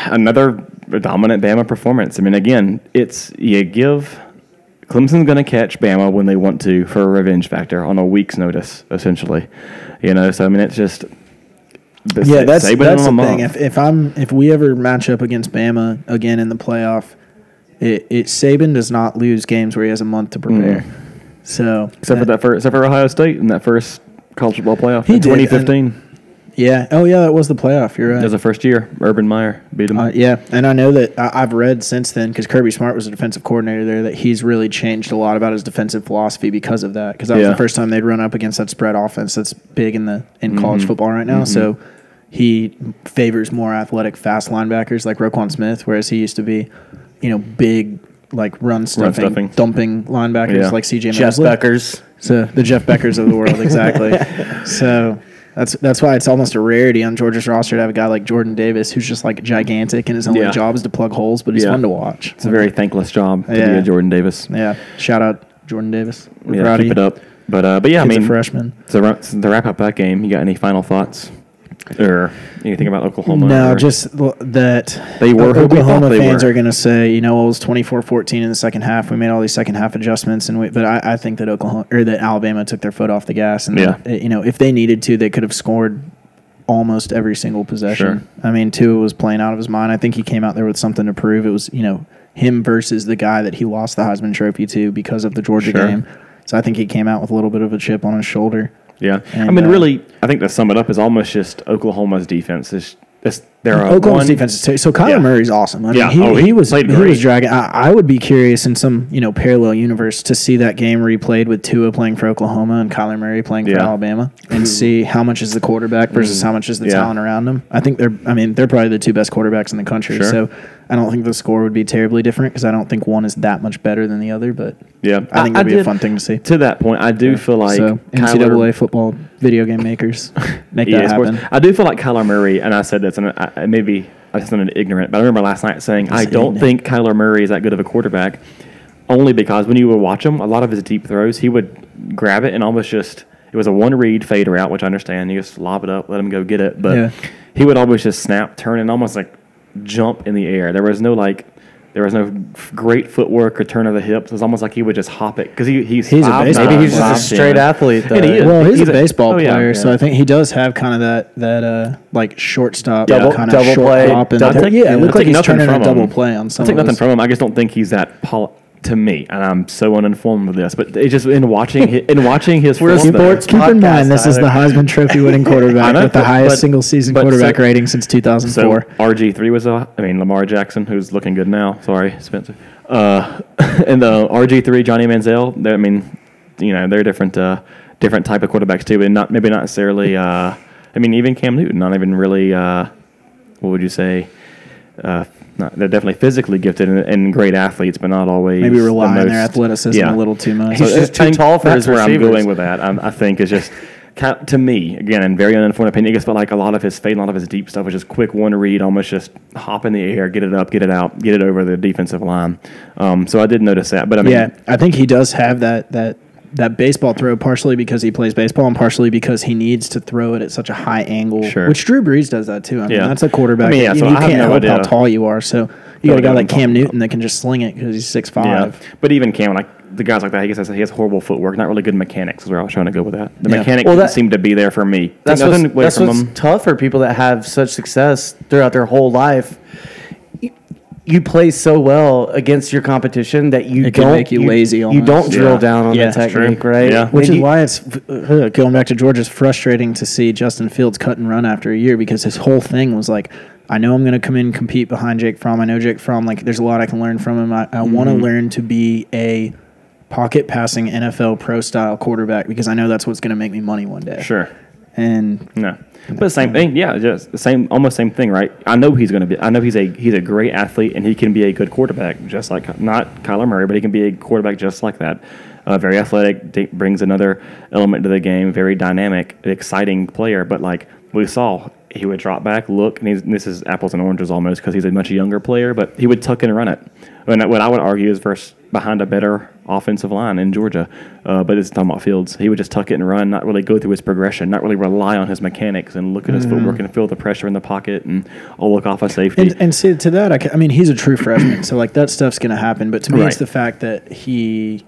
another dominant Bama performance. I mean, again, Clemson's going to catch Bama when they want to for a revenge factor on a week's notice, essentially. You know, so I mean, it's just that's the thing. If we ever match up against Bama again in the playoff, Saban does not lose games where he has a month to prepare. So except for Ohio State in that first college football playoff in 2015. That was the playoff. You're right. It was the first year. Urban Meyer beat him. And I know that I've read since then, because Kirby Smart was a defensive coordinator there, that he's really changed a lot about his defensive philosophy because of that. Because that was the first time they'd run up against that spread offense that's big in college football right now. So he favors more athletic, fast linebackers like Roquan Smith, whereas he used to be, big, like run stuffing, dumping linebackers like C.J. Jeff Beckers. So the Jeff Beckers of the world, exactly. So that's why it's almost a rarity on Georgia's roster to have a guy like Jordan Davis who's just like gigantic and his only job is to plug holes, but he's fun to watch. It's a very thankless job to be a Jordan Davis. Yeah. Shout out Jordan Davis. Keep it up. But I mean, a freshman. So to wrap up that game, you got any final thoughts? Or anything about Oklahoma? No, just that they were Oklahoma fans are going to say, it was 24-14 in the second half. We made all these second half adjustments, but I think that Alabama took their foot off the gas, and if they needed to, they could have scored almost every single possession. Sure. I mean, Tua was playing out of his mind. I think he came out there with something to prove. It was him versus the guy that he lost the Heisman Trophy to because of the Georgia game. So I think he came out with a little bit of a chip on his shoulder. Yeah, and, really, I think to sum it up is almost just Oklahoma's defense. Oklahoma's defense is so Kyler Murray's awesome. I mean, he was dragging. I would be curious in some parallel universe to see that game replayed with Tua playing for Oklahoma and Kyler Murray playing for Alabama, and see how much is the quarterback versus how much is the talent around them. I think they're probably the two best quarterbacks in the country. Sure. So I don't think the score would be terribly different because I don't think one is that much better than the other. But I think it'd be a fun thing to see. To that point, I do feel like NCAA football video game makers make that happen. I do feel like Kyler Murray, and I said this, and maybe I sounded ignorant, but I remember last night saying I don't think Kyler Murray is that good of a quarterback, only because when you would watch him, a lot of his deep throws, he would grab it and almost just, it was a one-read fade route, which I understand. You just lob it up, let him go get it. But he would always just snap, turn, and almost like jump in the air. There was There was no great footwork or turn of the hips. It was almost like he would just hop it because he's a baseball. Maybe he's just a straight athlete. Though. He is. Well, he's a baseball player, yeah. so I think he does have kind of that like shortstop Double kind of short play. hop. And It looked like he's turning a double play on some. I take nothing from him. I just don't think he's that to me, and I'm so uninformed with this, but it just in watching his sports. Keep in mind, this is the Heisman Trophy winning quarterback with the highest single season quarterback rating since 2004. So RG3 was Lamar Jackson, who's looking good now. Sorry, Spencer. And the RG3, Johnny Manziel. They're different type of quarterbacks too, but not necessarily. Even Cam Newton, not even really. What would you say? They're definitely physically gifted and great athletes, but not always. Maybe rely on their athleticism a little too much. He's just too tall for his receivers. That's where I'm going with that. I think it's just, to me, again, in very uninformed opinion, it just felt like a lot of his fade, a lot of his deep stuff was just quick one read, almost just hop in the air, get it up, get it out, get it over the defensive line. So I did notice that. But I think he does have that baseball throw partially because he plays baseball and partially because he needs to throw it at such a high angle, which Drew Brees does that too. That's a quarterback. You can't help how tall you are, so you got a guy like Cam Newton that can just sling it because he's 6'5". Yeah. But even Cam, the guys like that, he has horrible footwork, not really good mechanics is where I was trying to go with that. The mechanics didn't seem to be there for me. That's what's tough for people that have such success throughout their whole life. You play so well against your competition that you don't make you lazy. Almost. You don't drill down on the technique, right? Yeah. Which is why it's going back to Georgia. It's frustrating to see Justin Fields cut and run after a year because his whole thing was like, I know I'm going to come in and compete behind Jake Fromm. I know Jake Fromm. There's a lot I can learn from him. I want to learn to be a pocket passing NFL pro style quarterback because I know that's what's going to make me money one day. Sure. And but the same thing, just the almost same thing, right? I know he's going to be. I know he's a great athlete, and he can be a good quarterback, just like not Kyler Murray, but he can be a quarterback just like that. Very athletic, brings another element to the game. Very dynamic, exciting player. But like we saw, he would drop back, look, and this is apples and oranges almost because he's a much younger player, but he would tuck in and run it. And what I would argue is behind a better offensive line in Georgia, but it's talking about Fields. He would just tuck it and run, not really go through his progression, not really rely on his mechanics and look at his footwork and feel the pressure in the pocket and look off of safety. And see, to that, he's a true freshman, so that stuff's going to happen. But to me, it's the fact that he,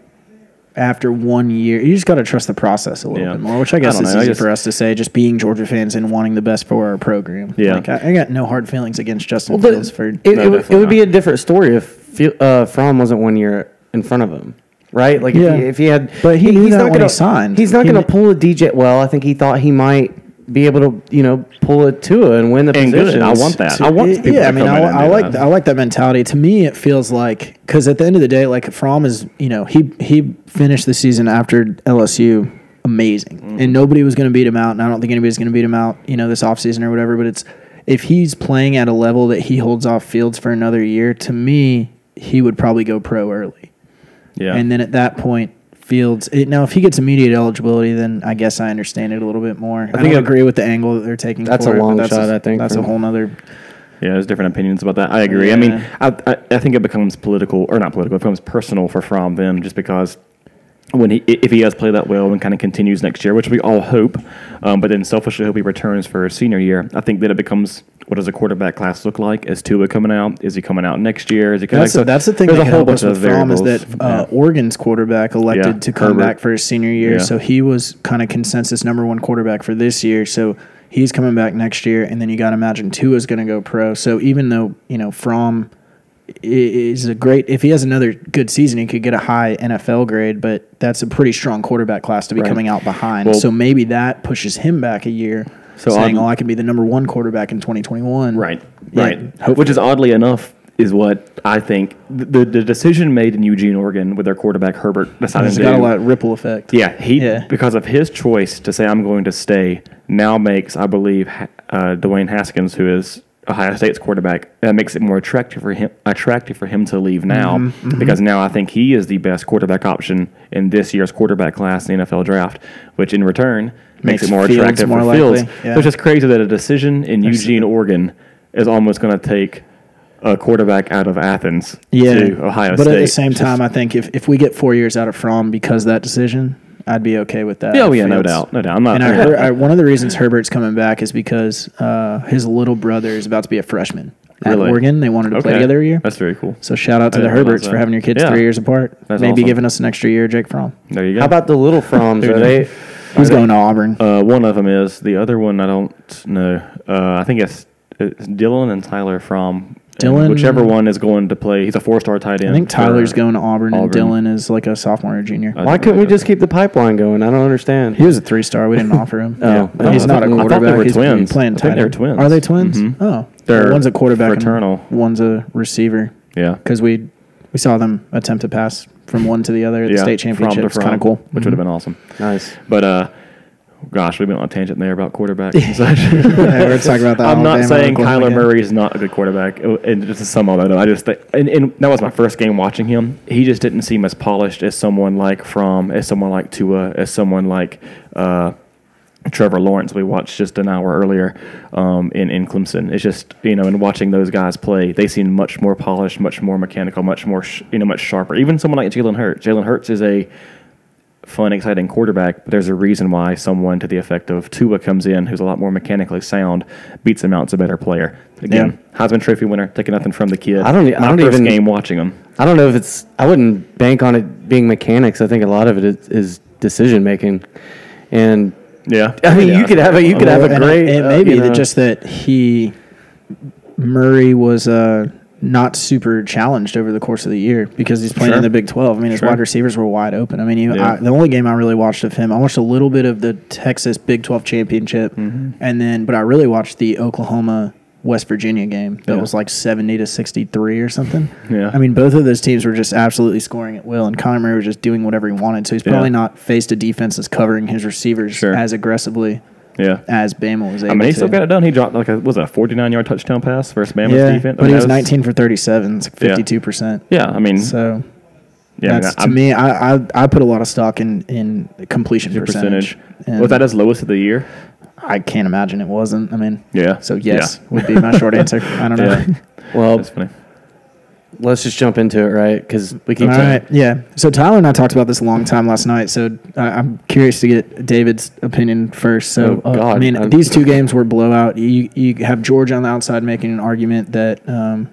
after 1 year, you just got to trust the process a little bit more, which I guess is easy for us to say, just being Georgia fans and wanting the best for our program. Yeah. I got no hard feelings against Justin Fields. It would be a different story if Fromm wasn't 1 year in front of him. Right? If he had... But he's not going to sign. He's not going to pull a DJ... Well, I think he thought he might be able to, pull a Tua and win the position. I want that. I want people to come in and I like that mentality. To me, it feels like... Because at the end of the day, Fromm is... he finished the season after LSU amazing. And nobody was going to beat him out, and I don't think anybody's going to beat him out, this offseason or whatever. But it's... If he's playing at a level that he holds off Fields for another year, to me, he would probably go pro early. Yeah. And then at that point, Fields... now, if he gets immediate eligibility, then I guess I understand it a little bit more. I don't agree with the angle that they're taking. That's a long shot, I think. That's a whole nother... Yeah, there's different opinions about that. I agree. Yeah. I think it becomes political, or not political, it becomes personal for Fromm then, just because if he does play that well and kind of continues next year, which we all hope, but then selfishly hope he returns for his senior year, I think that it becomes... What does a quarterback class look like? Is Tua coming out? Is he coming out next year? Is he coming that's the thing that can help us with Fromm is that Oregon's quarterback elected to come back for his senior year, so he was kind of consensus number one quarterback for this year, so he's coming back next year, and then you got to imagine Tua's going to go pro, so even though, Fromm is a great... If he has another good season, he could get a high NFL grade, but that's a pretty strong quarterback class to be coming out behind, so maybe that pushes him back a year. Saying, I can be the number one quarterback in 2021. Right. Which is oddly enough is what I think the decision made in Eugene, Oregon with their quarterback Herbert decided to do. It's got a lot of ripple effect. Yeah, because of his choice to say I'm going to stay now makes, I believe, Dwayne Haskins, who is Ohio State's quarterback, that makes it more attractive for him to leave now because now I think he is the best quarterback option in this year's quarterback class in the NFL draft, which in return makes it more attractive for Fields. Yeah. So it's just crazy that a decision in Eugene, Oregon is almost going to take a quarterback out of Athens to Ohio State. But at the same time, I think if we get 4 years out of Fromm because of that decision, I'd be okay with that. Yeah, no doubt. I'm not. And one of the reasons Herbert's coming back is because his little brother is about to be a freshman. at Oregon. They wanted to play together a year. That's very cool. So shout out to the Herberts for having your kids 3 years apart. That's maybe awesome. giving us an extra year, Jake Fromm. There you go. How about the little Fromms? Who's going to Auburn? One of them is. The other one, I don't know. I think it's Dylan and Tyler Fromm. Dylan, whichever one is going to play. He's a 4-star tight end. I think Tyler's going to Auburn, and Dylan is like a sophomore or junior. Why couldn't we just keep the pipeline going? I don't understand. He was a 3-star. We didn't offer him. He's not a quarterback. I thought they were He's twins. playing tight end. They're twins. Are they twins? Mm-hmm. Oh, they're one's a quarterback. fraternal. And one's a receiver. Yeah, because we saw them attempt to pass from one to the other at the state championship. It's kind of cool. Which would have been awesome. Nice, but gosh, we've been on a tangent there about quarterbacks and such. We're talking about that. I'm not saying Kyler Murray is not a good quarterback, and just to sum all that up, I just think, and that was my first game watching him. He just didn't seem as polished as someone like Fromm, as someone like Tua, as someone like Trevor Lawrence we watched just an hour earlier in Clemson. It's just, in watching those guys play, they seem much more polished, much more mechanical, much more much sharper. Even someone like Jalen Hurts. Jalen Hurts is a fun, exciting quarterback, but there's a reason why someone to the effect of Tua comes in who's a lot more mechanically sound, beats him out, is a better player. Again, Heisman Trophy winner, taking nothing from the kid. I don't first even game watching him. I don't know if it's. I wouldn't bank on it being mechanics. I think a lot of it is decision making, and I mean you could have a great. It may be that just that Murray was not super challenged over the course of the year because he's playing in the Big 12. I mean, his wide receivers were wide open. I mean, the only game I really watched of him, I watched a little bit of the Texas Big 12 championship, but I really watched the Oklahoma West Virginia game that was like 70-63 or something. Yeah, I mean, both of those teams were just absolutely scoring at will, and Kyler Murray was just doing whatever he wanted. So he's probably not faced a defense that's covering his receivers as aggressively. As Bama was able to. I mean, he still got it done. He dropped a 49-yard touchdown pass versus Bama's defense. But he was 19 for 37. It's 52%. Yeah, I mean. So, to me, I put a lot of stock in completion percentage. Was that his lowest of the year? I can't imagine it wasn't. I mean, so would be my short answer. I don't know. Well, that's funny. Let's just jump into it, right? Because we keep. All right, yeah. So Tyler and I talked about this a long time last night. So I'm curious to get David's opinion first. So I mean, these two games were blowout. You have Georgia on the outside making an argument that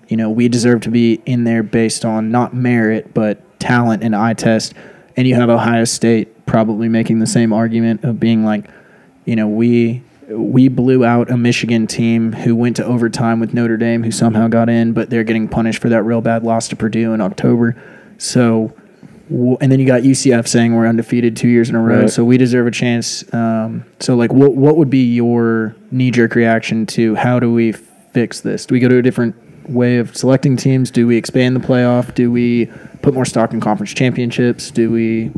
we deserve to be in there based on not merit but talent and eye test, and you have Ohio State probably making the same argument of being like, we blew out a Michigan team who went to overtime with Notre Dame, who somehow got in, but they're getting punished for that real bad loss to Purdue in October. So, and then you got UCF saying we're undefeated 2 years in a row, so we deserve a chance. So, like, what would be your knee-jerk reaction to how do we fix this? Do we go to a different way of selecting teams? Do we expand the playoff? Do we put more stock in conference championships? Do we...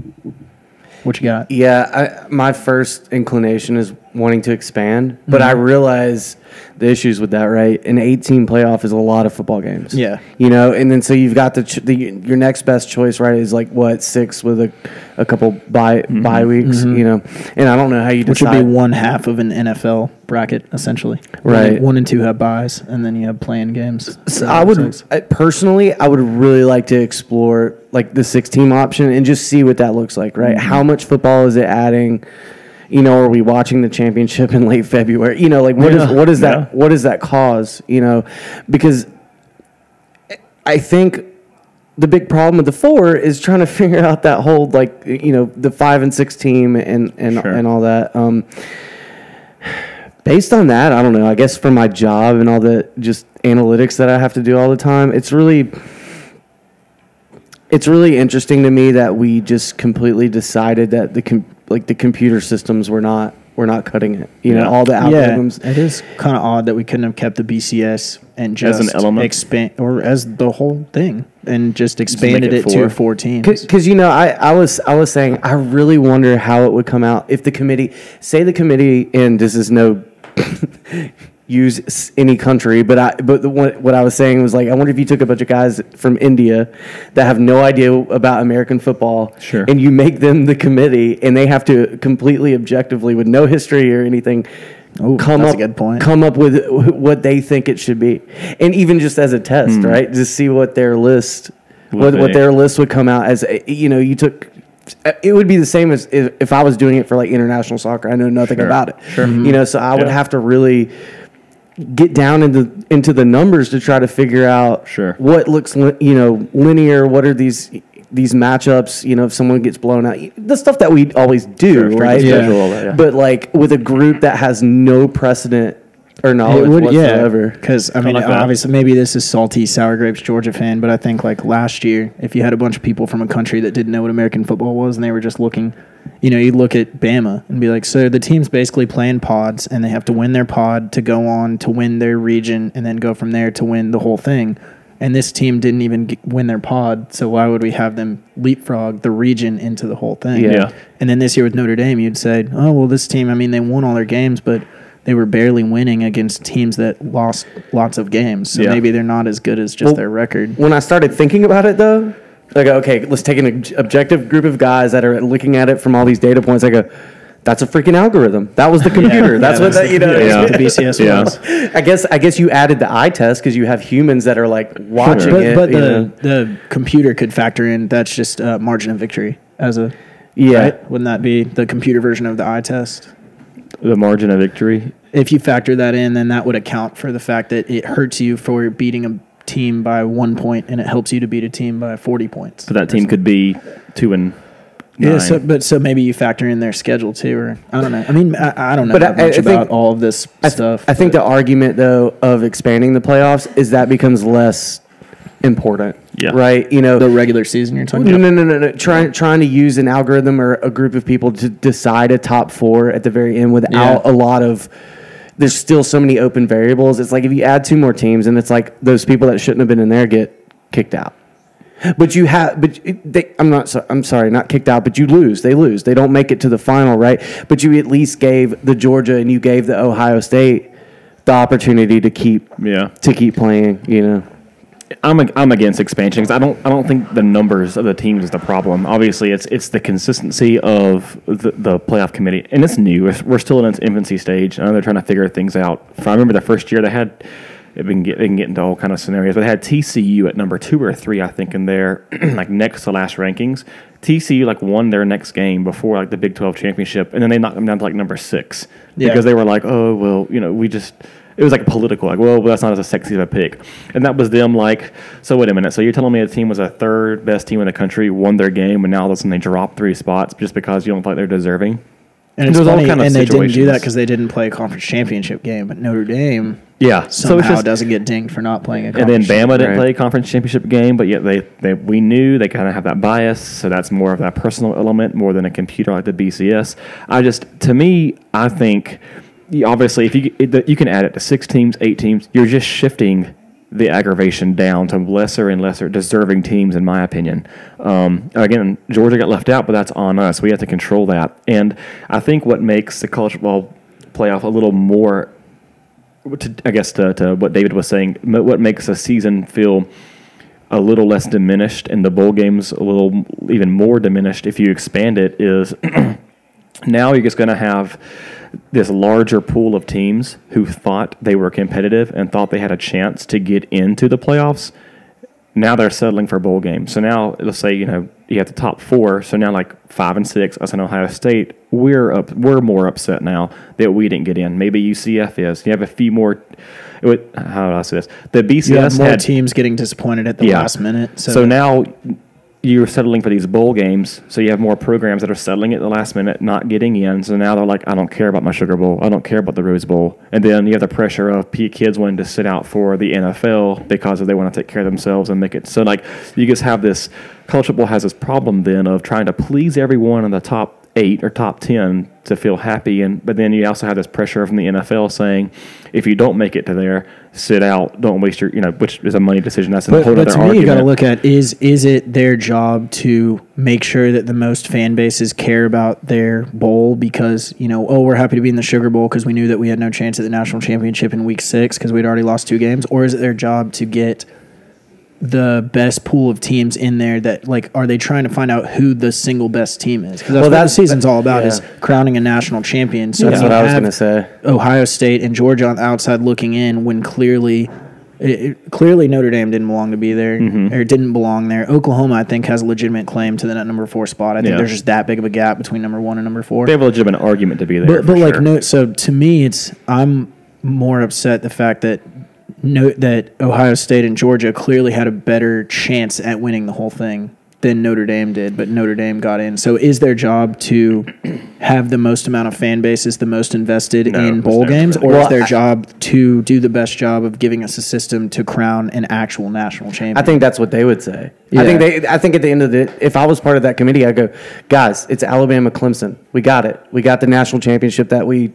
What you got? Yeah, my first inclination is wanting to expand, but I realize the issues with that, right? An 18 playoff is a lot of football games. Yeah. And then so you've got your next best choice, right, is like, 6 with a couple bye weeks, and I don't know how you decide. Which would be one half of an NFL bracket, essentially. Right. 1 and 2 have byes, and then you have playing games. So I would really like to explore like the 6-team option and just see what that looks like, right? How much football is it adding? Are we watching the championship in late February? What does that cause? Because I think the big problem with the 4 is trying to figure out that whole the 5 and 6 team and all that. Based on that, I don't know. I guess for my job and all the just analytics that I have to do all the time, it's really interesting to me that we just completely decided that the computer systems were not cutting it. All the algorithms. Yeah, it is kind of odd that we couldn't have kept the BCS and just as an element expand or as the whole thing and just expanded it to 4 teams. Because I was saying I really wonder how it would come out if the committee, and this is no use any country, but what I was saying was, like, I wonder if you took a bunch of guys from India that have no idea about American football, and you make them the committee, and they have to completely objectively, with no history or anything, come up with what they think it should be, and even just as a test, right? Just see what their list, what their list would come out as. You took. It would be the same as if I was doing it for like international soccer. I know nothing about it, so I would have to really get down into the numbers to try to figure out what looks linear. What are these matchups? If someone gets blown out, the stuff that we always do, right? Yeah. But like with a group that has no precedent or knowledge whatsoever. Because obviously, maybe this is salty sour grapes Georgia fan, but I think like last year, if you had a bunch of people from a country that didn't know what American football was and they were just looking, you'd look at Bama and be like, so the team's basically playing pods and they have to win their pod to go on to win their region and then go from there to win the whole thing. And this team didn't even win their pod, so why would we have them leapfrog the region into the whole thing? Yeah. And then this year with Notre Dame, you'd say, oh, well, this team, they won all their games, but they were barely winning against teams that lost lots of games. So maybe they're not as good as just their record. When I started thinking about it, though, I go, okay, let's take an objective group of guys that are looking at it from all these data points. I go, that's a freaking algorithm. That was the computer. That's what the BCS was. I guess you added the eye test because you have humans that are like watching it. But the computer could factor in. That's just margin of victory as a right? Wouldn't that be the computer version of the eye test? The margin of victory. If you factor that in, then that would account for the fact that it hurts you for beating a team by 1 point, and it helps you to beat a team by 40 points. So that team could be 2-9. Yeah, so maybe you factor in their schedule too, or I don't know. I don't know that much about all of this stuff. I think the argument though of expanding the playoffs is that becomes less important. Yeah. Right. The regular season you're talking about. No. Trying to use an algorithm or a group of people to decide a top 4 at the very end without a lot of. There's still so many open variables. It's like if you add 2 more teams, and it's like those people that shouldn't have been in there get kicked out. But I'm sorry, not kicked out, but you lose. They lose. They don't make it to the final, right? But you at least gave the Georgia and you gave the Ohio State the opportunity to keep playing. I'm against expansion because I don't think the numbers of the teams is the problem. Obviously, it's the consistency of the playoff committee, and it's new. We're still in its infancy stage. I know they're trying to figure things out. If I remember the first year they had. They can get into all kind of scenarios. But they had TCU at number 2 or 3, I think, in their next to last rankings. TCU won their next game before the Big 12 championship, and then they knocked them down to number 6 because they were like, oh well, we just. It was political, well, that's not as sexy of a pick, and that was them. So wait a minute. So you're telling me a team was a 3rd best team in the country, won their game, and now all of a sudden they dropped 3 spots just because you don't think they're deserving? And it's funny, and they didn't do that because they didn't play a conference championship game. But Notre Dame, somehow doesn't get dinged for not playing a conference. And then Bama didn't play a conference championship game, but yet we knew they kind of have that bias. So that's more of that personal element more than a computer like the BCS. I think obviously if you can add it to 6 teams, 8 teams, you're just shifting the aggravation down to lesser and lesser deserving teams, in my opinion. Again, Georgia got left out, but that's on us. We have to control that. And I think what makes the college football playoff a little more, to what David was saying, what makes a season feel a little less diminished and the bowl games a little even more diminished if you expand it is now you're just going to have this larger pool of teams who thought they were competitive and thought they had a chance to get into the playoffs. Now they're settling for bowl games. So now, let's say, you have the top 4. So now 5 and 6, us and Ohio State, we're more upset now that we didn't get in. Maybe UCF is. You have a few more. How do I say this? The BCS had teams getting disappointed at the last minute. So now you're settling for these bowl games, so you have more programs that are settling at the last minute, not getting in. So now they're like, I don't care about my Sugar Bowl. I don't care about the Rose Bowl. And then you have the pressure of kids wanting to sit out for the NFL because they want to take care of themselves and make it. So, you just have this – college football has this problem then of trying to please everyone in the top 8 or top 10 to feel happy. But then you also have this pressure from the NFL saying, if you don't make it to there, sit out, don't waste your, which is a money decision. That's a whole other argument. But to me, you got to look at, is it their job to make sure that the most fan bases care about their bowl because, we're happy to be in the Sugar Bowl because we knew that we had no chance at the national championship in week 6 because we'd already lost 2 games? Or is it their job to get the best pool of teams in there that, are they trying to find out who the single best team is? Because that's what the season's all about is crowning a national champion. So that's what I was going to say. Ohio State and Georgia on the outside looking in when clearly Notre Dame didn't belong to be there or didn't belong there. Oklahoma, I think, has a legitimate claim to the number 4 spot. I think there's just that big of a gap between number 1 and number 4. They have a legitimate argument to be there. But so to me, more upset the fact that that Ohio State and Georgia clearly had a better chance at winning the whole thing than Notre Dame did, but Notre Dame got in. So is their job to have the most amount of fan bases, the most invested in bowl games, or is their job to do the best job of giving us a system to crown an actual national champion? I think that's what they would say. Yeah. I think at the end of if I was part of that committee, I'd go, guys, it's Alabama Clemson. We got it. We got the national championship that we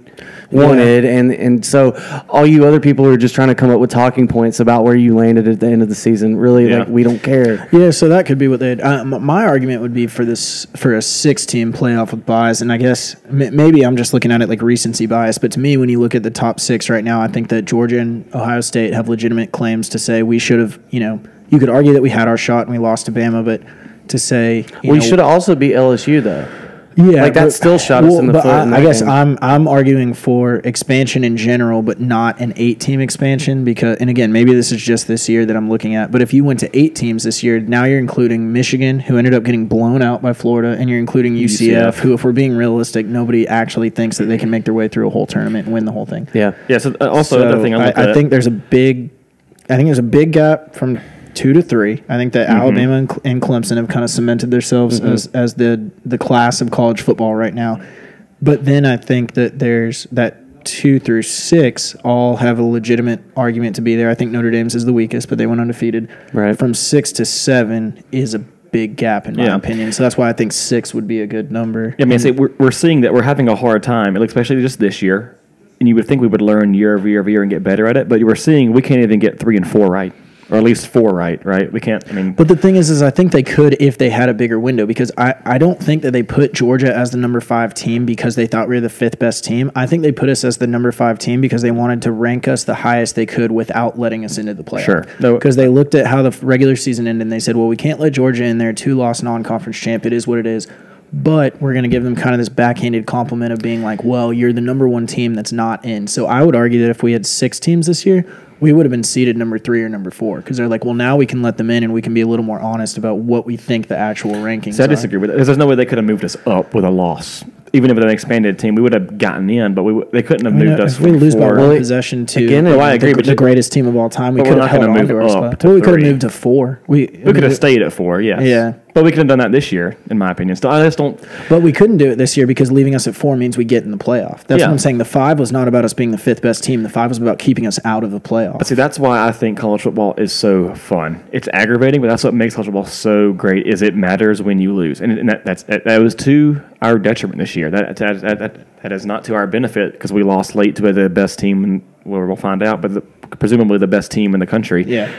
wanted, and so all you other people who are just trying to come up with talking points about where you landed at the end of the season, really, like, we don't care. Yeah, so that could be what they'd. My argument would be for a 6-team playoff with buys, and I guess maybe I'm just looking at it like recency bias, but to me, when you look at the top 6 right now, I think that Georgia and Ohio State have legitimate claims to say we should have, you could argue that we had our shot and we lost to Bama, but to say we should have also beat LSU though. Yeah, like that still shot us in the foot. I guess I'm arguing for expansion in general, but not an 8-team expansion because, and again, maybe this is just this year that I'm looking at. But if you went to 8 teams this year, now you're including Michigan, who ended up getting blown out by Florida, and you're including UCF, who, if we're being realistic, nobody actually thinks that they can make their way through a whole tournament and win the whole thing. Yeah. So another thing I think there's a big gap from 2 to 3. I think that Alabama and Clemson have kind of cemented themselves as the class of college football right now. But then I think that there's that 2 through 6 all have a legitimate argument to be there. I think Notre Dame's is the weakest, but they went undefeated. Right. From 6 to 7 is a big gap in my opinion. So that's why I think 6 would be a good number. Yeah, I mean, we're seeing that we're having a hard time, especially just this year. And you would think we would learn year over year over year and get better at it, but we're seeing we can't even get 3 and 4 right. Or at least 4 right? We can't, But the thing is I think they could if they had a bigger window because I don't think that they put Georgia as the number 5 team because they thought we were the 5th best team. I think they put us as the number 5 team because they wanted to rank us the highest they could without letting us into the playoff. Sure. Because they looked at how the regular season ended and they said, well, we can't let Georgia in there, 2-loss non-conference champ. It is what it is. But we're going to give them kind of this backhanded compliment of being like, well, you're the number 1 team that's not in. So I would argue that if we had 6 teams this year, we would have been seeded number 3 or number 4 because they're like, well, now we can let them in and we can be a little more honest about what we think the actual rankings are. So I disagree with that. There's no way they could have moved us up with a loss. Even if it had an expanded team, we would have gotten in, but they couldn't have moved us. If we lose by 1 possession to I agree, the greatest team of all time, we could have held on to our spot. Well, we could have moved to 4. We could have stayed at 4, yes. Yeah. But we could have done that this year, in my opinion. So I just don't. But we couldn't do it this year because leaving us at 4 means we get in the playoff. That's what I'm saying. The 5 was not about us being the 5th best team. The 5 was about keeping us out of the playoff. But see, that's why I think college football is so fun. It's aggravating, but that's what makes college football so great. Is it matters when you lose, and that was to our detriment this year. That is not to our benefit because we lost late to the best team, and we'll find out. But presumably the best team in the country. Yeah.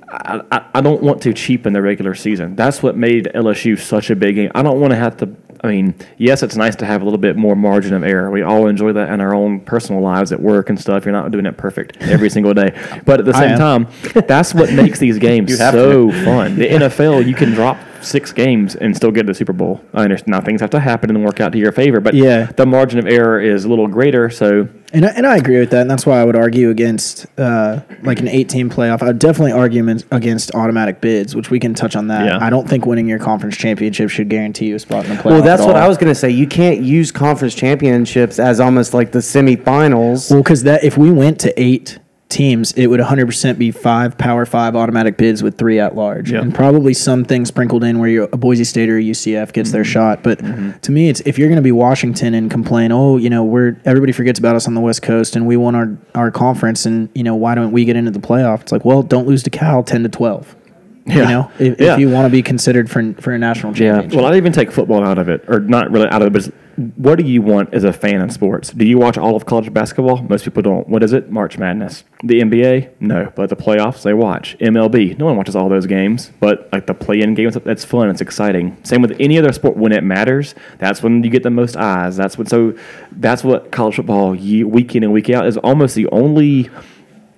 I don't want to cheapen the regular season. That's what made LSU such a big game. I don't want to have to. I mean, yes, it's nice to have a little bit more margin of error. We all enjoy that in our own personal lives at work and stuff. You're not doing it perfect every single day. But at the same time, that's what makes these games so fun. The NFL, you can drop 6 games and still get the Super Bowl. I understand now things have to happen and work out to your favor, but the margin of error is a little greater. So, and I agree with that, and that's why I would argue against like an 8-team playoff. I would definitely argue against automatic bids, which we can touch on that. I don't think winning your conference championship should guarantee you a spot in the playoff. Well, that's what I was going to say. You can't use conference championships as almost like the semifinals. Well, because if we went to 8 teams, it would 100% be 5 Power 5 automatic bids with 3 at large, and probably some things sprinkled in where a Boise State or a UCF gets their shot. But to me, it's if you're going to be Washington and complain, everybody forgets about us on the West Coast and we won our conference, and why don't we get into the playoff? It's like, well, don't lose to Cal 10-12. If you want to be considered for a national championship. Well, I'd even take football out of it, or not really out of it, but what do you want as a fan in sports? Do you watch all of college basketball? Most people don't. What is it? March Madness. The NBA? No. But the playoffs, they watch. MLB? No one watches all those games. But like the play-in games, that's fun. It's exciting. Same with any other sport. When it matters, that's when you get the most eyes. That's what college football, week in and week out, is almost the only,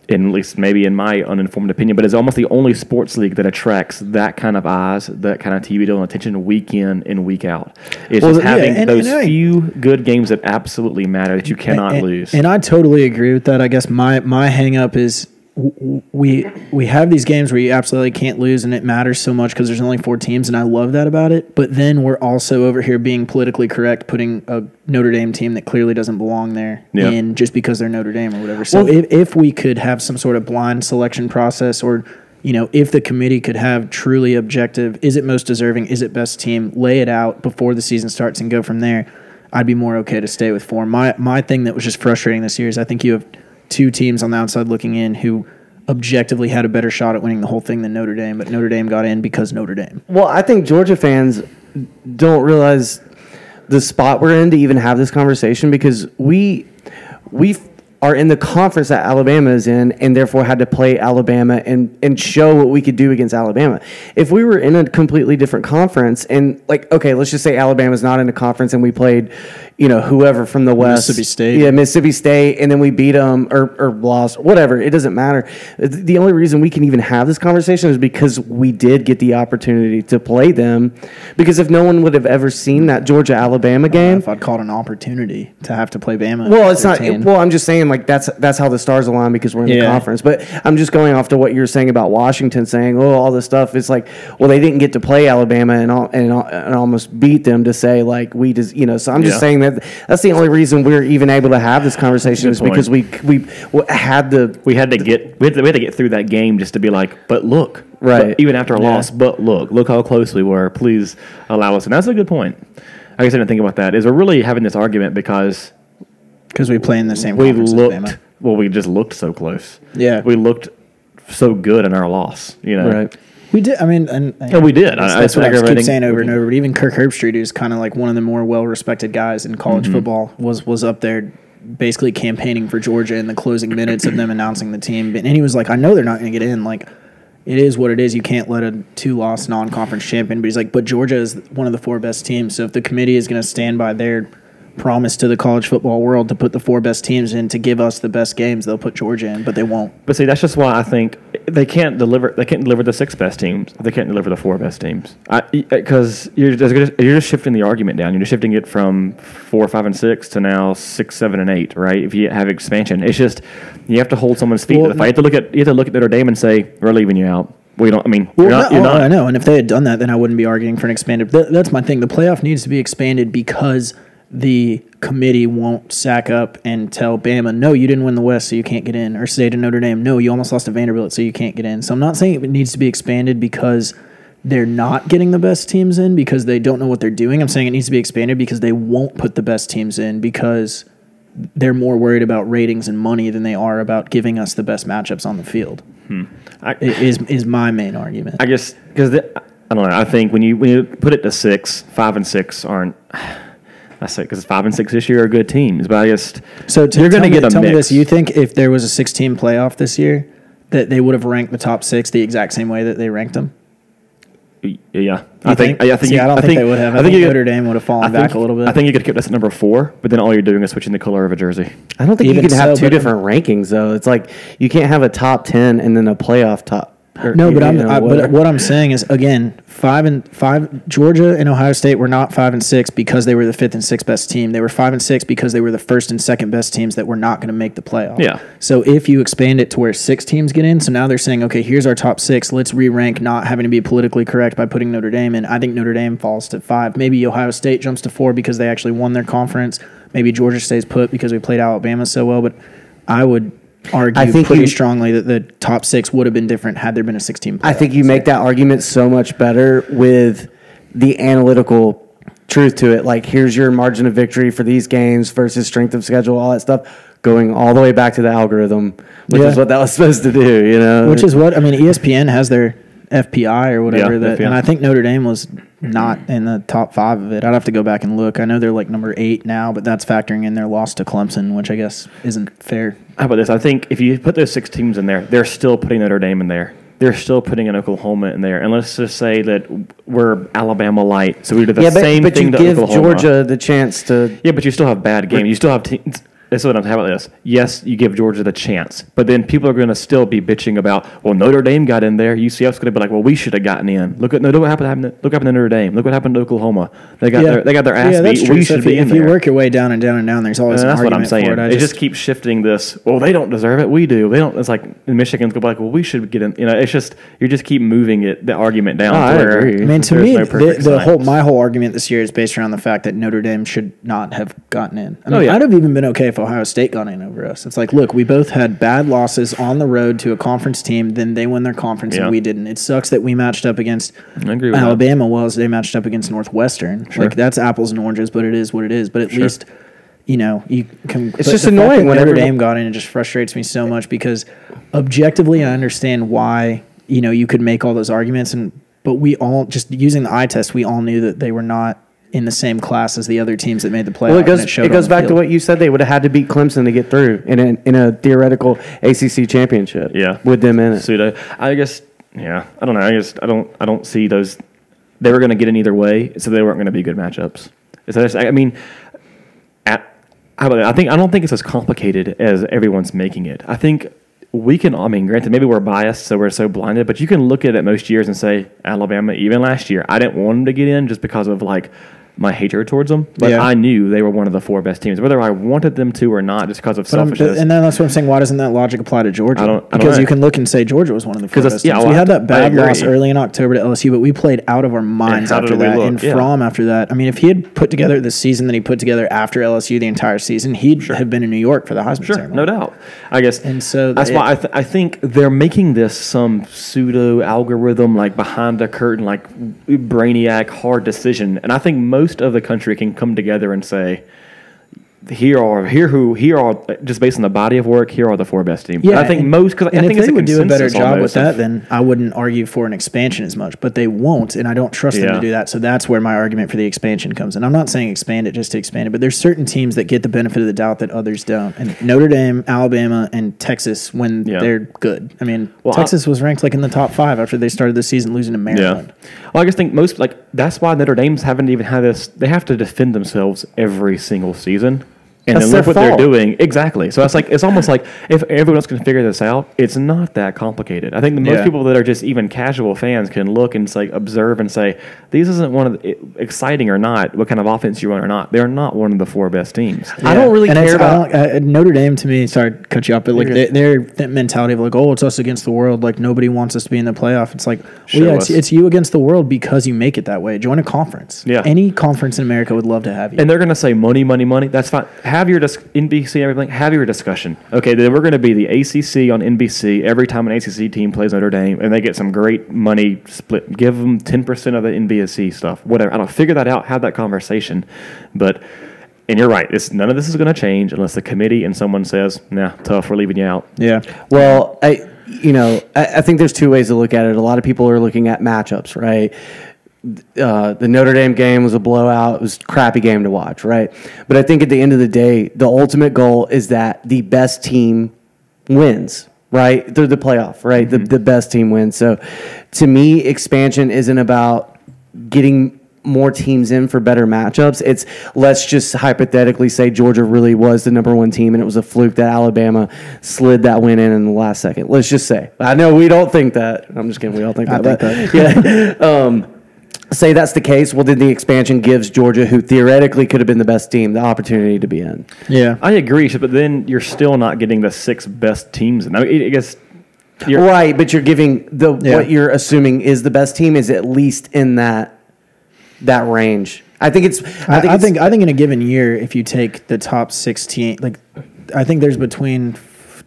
at least maybe in my uninformed opinion, but it's almost the only sports league that attracts that kind of eyes, that kind of TV deal and attention week in and week out. It's just having those few good games that absolutely matter that you cannot lose. And I totally agree with that. I guess my hang up is we have these games where you absolutely can't lose, and it matters so much because there's only 4 teams, and I love that about it. But then we're also over here being politically correct, putting a Notre Dame team that clearly doesn't belong there in just because they're Notre Dame or whatever. So if we could have some sort of blind selection process, or if the committee could have truly objective, is it most deserving, is it best team, lay it out before the season starts and go from there, I'd be more okay to stay with 4. My thing that was just frustrating this year is I think you have 2 teams on the outside looking in who objectively had a better shot at winning the whole thing than Notre Dame, but Notre Dame got in because Notre Dame. Well, I think Georgia fans don't realize the spot we're in to even have this conversation, because we are in the conference that Alabama is in, and therefore had to play Alabama and show what we could do against Alabama. If we were in a completely different conference, and okay, let's just say Alabama's not in a conference and we played, whoever from the West. Mississippi State. Yeah, Mississippi State, and then we beat them or lost, whatever. It doesn't matter. The only reason we can even have this conversation is because we did get the opportunity to play them, because if no one would have ever seen that Georgia-Alabama game. If I'd called an opportunity to have to play Bama. Well, it's not. Well, I'm just saying, that's how the stars align, because we're in the conference. But I'm just going off to what you're saying about Washington, saying, all this stuff. It's they didn't get to play Alabama and almost beat them, to say we just So I'm just saying that's the only reason we're even able to have this conversation, is because we had to get through that game just to be but look, right, even after a loss, but look how close we were. Please allow us, and that's a good point. I guess I didn't think about that. Is we're really having this argument because we play in the same conference as Bama. Well, we just looked so close. Yeah. We looked so good in our loss, Right. We did. I mean, and we did. That's what I keep saying over and over. But even Kirk Herbstreit, who's kind of one of the more well-respected guys in college football, was up there basically campaigning for Georgia in the closing minutes of them announcing the team. And he was like, I know they're not going to get in. It is what it is. You can't let a 2-loss non-conference champion. But he's like, but Georgia is one of the 4 best teams. So if the committee is going to stand by their promise to the college football world to put the 4 best teams in to give us the best games, they'll put Georgia in, but they won't. But see, that's just why I think they can't deliver. They can't deliver the 6 best teams. They can't deliver the 4 best teams. Because you're just shifting the argument down. You're just shifting it from 4, 5, and 6 to now 6, 7, and 8. Right? If you have expansion, it's just you have to hold someone's feet to the fight. You have to look at Notre Dame and say, we're leaving you out. We don't. I mean, you're not. I know. And if they had done that, then I wouldn't be arguing for an expanded. That's my thing. The playoff needs to be expanded because the committee won't sack up and tell Bama, no, you didn't win the West, so you can't get in, or say to Notre Dame, no, you almost lost to Vanderbilt, so you can't get in. So I'm not saying it needs to be expanded because they're not getting the best teams in because they don't know what they're doing. I'm saying it needs to be expanded because they won't put the best teams in because they're more worried about ratings and money than they are about giving us the best matchups on the field. Is my main argument. I guess because I don't know. I think when you put it to 6, 5, and 6 aren't. I say because 5 and 6 this year are good teams, but I just you're going to get a mix. Tell me this: you think if there was a 6-team playoff this year, that they would have ranked the top 6 the exact same way that they ranked them? Yeah, I think they would have. I think Notre Dame would have fallen back a little bit. I think you could keep this at number 4, but then all you're doing is switching the color of a jersey. I don't think you can have 2 different rankings though. It's you can't have a top 10 and then a playoff top. No, but what I'm saying is, again, 5 and 5. Georgia and Ohio State were not 5 and 6 because they were the 5th and 6th best team. They were 5 and 6 because they were the 1st and 2nd best teams that were not going to make the playoff. Yeah. So if you expand it to where 6 teams get in, so now they're saying, okay, here's our top 6. Let's re-rank, not having to be politically correct by putting Notre Dame in. I think Notre Dame falls to 5. Maybe Ohio State jumps to 4 because they actually won their conference. Maybe Georgia stays put because we played Alabama so well. But I would argue pretty strongly that the top 6 would have been different had there been a 6-team playoff. I think you make that argument so much better with the analytical truth to it. Here's your margin of victory for these games versus strength of schedule, all that stuff, going all the way back to the algorithm, which is what that was supposed to do, Which is what, ESPN has their FPI or whatever, and I think Notre Dame was not in the top 5 of it. I'd have to go back and look. I know they're number 8 now, but that's factoring in their loss to Clemson, which I guess isn't fair. How about this? I think if you put those 6 teams in there, they're still putting Notre Dame in there. They're still putting an Oklahoma in there. And let's just say that we're Alabama light, so we do the same thing to Oklahoma. But you give Georgia the chance to... Yeah, but you still have bad games. You still have teams... This is what I'm talking about. This, yes, you give Georgia the chance, but then people are going to still be bitching about, well, Notre Dame got in there. UCF's going to be like, well, we should have gotten in. Look what happened. Look what happened to Notre Dame. Look what happened to Oklahoma. They got their ass beat. True. We so should be in there. If you work your way down and down and down, there's always an argument. That's what I'm saying. It just keeps shifting this. Well, they don't deserve it. We do. They don't. It's like Michigan's go like, well, we should get in. It's just you just keep moving the argument down. I agree. I mean, to me, my whole argument this year is based around the fact that Notre Dame should not have gotten in. I mean, I'd have even been okay if Ohio State got in over us. It's like, look, we both had bad losses on the road to a conference team. Then they won their conference and we didn't. It sucks that we matched up against Alabama while they matched up against Northwestern. Sure. Like, that's apples and oranges, but it is what it is. But at least, you can. It's just annoying when Notre Dame got in. It just frustrates me so much because objectively, I understand why you could make all those arguments, but we all, just using the eye test, we all knew that they were not in the same class as the other teams that made the playoff. Well, it goes back to what you said. They would have had to beat Clemson to get through in a theoretical ACC championship. Yeah, with them in it. Pseudo. I guess. Yeah, I don't know. I don't see those. They were going to get in either way, so they weren't going to be good matchups. I don't think it's as complicated as everyone's making it. I think we can. I mean, granted, maybe we're biased, so we're so blinded, but you can look at it most years and say Alabama. Even last year, I didn't want them to get in just because of my hatred towards them, but I knew they were one of the 4 best teams, whether I wanted them to or not, just because of selfishness. And then that's what I'm saying. Why doesn't that logic apply to Georgia? Because you can look and say Georgia was one of the 4 best teams. We had that bad loss early in October to LSU, but we played out of our minds after that. And Fromm after that. I mean, if he had put together the season that he put together after LSU the entire season, he'd have been in New York for the Heisman ceremony. No doubt. I guess. And so that's why I think they're making this some pseudo algorithm, behind the curtain, brainiac hard decision. And I think most of the country can come together and say, here are just based on the body of work, here are the 4 best teams. Yeah, I think if they would do a better job with that, then I wouldn't argue for an expansion as much. But they won't, and I don't trust them to do that. So that's where my argument for the expansion comes. And I'm not saying expand it just to expand it, but there's certain teams that get the benefit of the doubt that others don't. And Notre Dame, Alabama, and Texas when they're good. I mean, Texas was ranked in the top 5 after they started the season losing to Maryland. Yeah. Well, I just think that's why Notre Dame's haven't even had this. They have to defend themselves every single season. And then look what they're doing. Exactly. So it's almost like if everyone else can figure this out, it's not that complicated. I think the most people that are just even casual fans can look and observe and say, these isn't one of the, exciting or not, what kind of offense you run or not. They're not one of the 4 best teams. Yeah. I don't really care about Notre Dame. To me, sorry to cut you off, but their mentality of it's us against the world. Nobody wants us to be in the playoff. It's it's you against the world because you make it that way. Join a conference. Yeah. Any conference in America would love to have you. And they're going to say money, money, money. That's fine. Have your NBC, everything. Have your discussion. Okay, then we're going to be the ACC on NBC every time an ACC team plays Notre Dame, and they get some great money split. Give them 10% of the NBC stuff. Whatever. I don't figure that out. Have that conversation. And you're right. None of this is going to change unless the committee and someone says, "Nah, tough. We're leaving you out." Yeah. Well, I think there's 2 ways to look at it. A lot of people are looking at matchups, right? The Notre Dame game was a blowout. It was a crappy game to watch, right? But I think at the end of the day, the ultimate goal is that the best team wins, right? They're the playoff, right? Mm-hmm. The best team wins. So to me, expansion isn't about getting more teams in for better matchups. It's let's just hypothetically say Georgia really was the number 1 team and it was a fluke that Alabama slid that win in the last second. Let's just say. I know we don't think that. I'm just kidding. We all think that. Yeah. Say that's the case, well, then the expansion gives Georgia, who theoretically could have been the best team, the opportunity to be in. Yeah. I agree, but then you're still not getting the 6 best teams. And I guess right, but you're giving what you're assuming is the best team is at least in that range. I think in a given year, if you take the top 16, I think there's between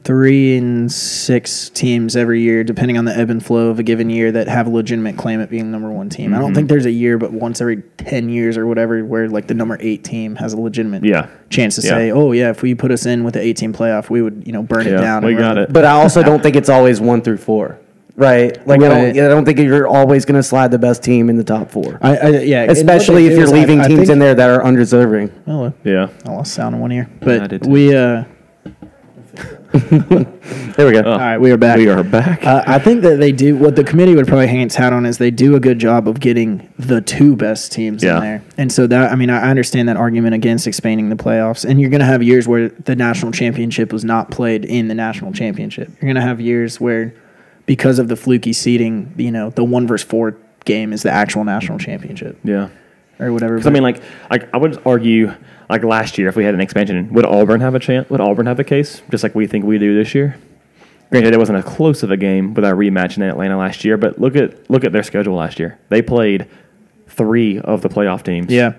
3 and 6 teams every year, depending on the ebb and flow of a given year, that have a legitimate claim at being the number 1 team. Mm-hmm. I don't think there's a year, but once every 10 years or whatever, where the number 8 team has a legitimate chance to say, "Oh yeah, if we put us in with the 8-team playoff, we would burn it down." We got it. But I also don't think it's always 1 through 4. Right. I don't think you're always going to slide the best team in the top 4. Especially if you're leaving teams in there that are undeserving. Oh, yeah. I lost sound in one ear. But we There we go. All right, we are back. We are back. I think that they do what the committee would probably hang its hat on is they do a good job of getting the two best teams in there. And so that, I mean, I understand that argument against expanding the playoffs. And you're going to have years where the national championship was not played in the national championship. You're going to have years where, because of the fluky seeding, you know, the 1-4 game is the actual national championship. Yeah. Or whatever. I mean, like I would argue, like last year, if we had an expansion, would Auburn have a chance? Would Auburn have a case, just like we think we do this year? Granted, it wasn't as close of a game with our rematch in Atlanta last year, but look at their schedule last year. They played 3 of the playoff teams. Yeah.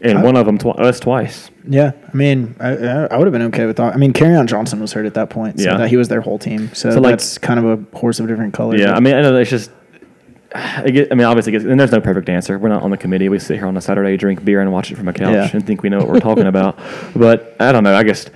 And one of them us twice. Yeah. I mean, I would have been okay with that. I mean, Kerryon Johnson was hurt at that point, so that he was their whole team. So that's kind of a horse of different colors. Yeah, I mean, I know it's just... obviously, and there's no perfect answer. We're not on the committee. We sit here on a Saturday, drink beer, and watch it from a couch and think we know what we're talking about. But I don't know. I guess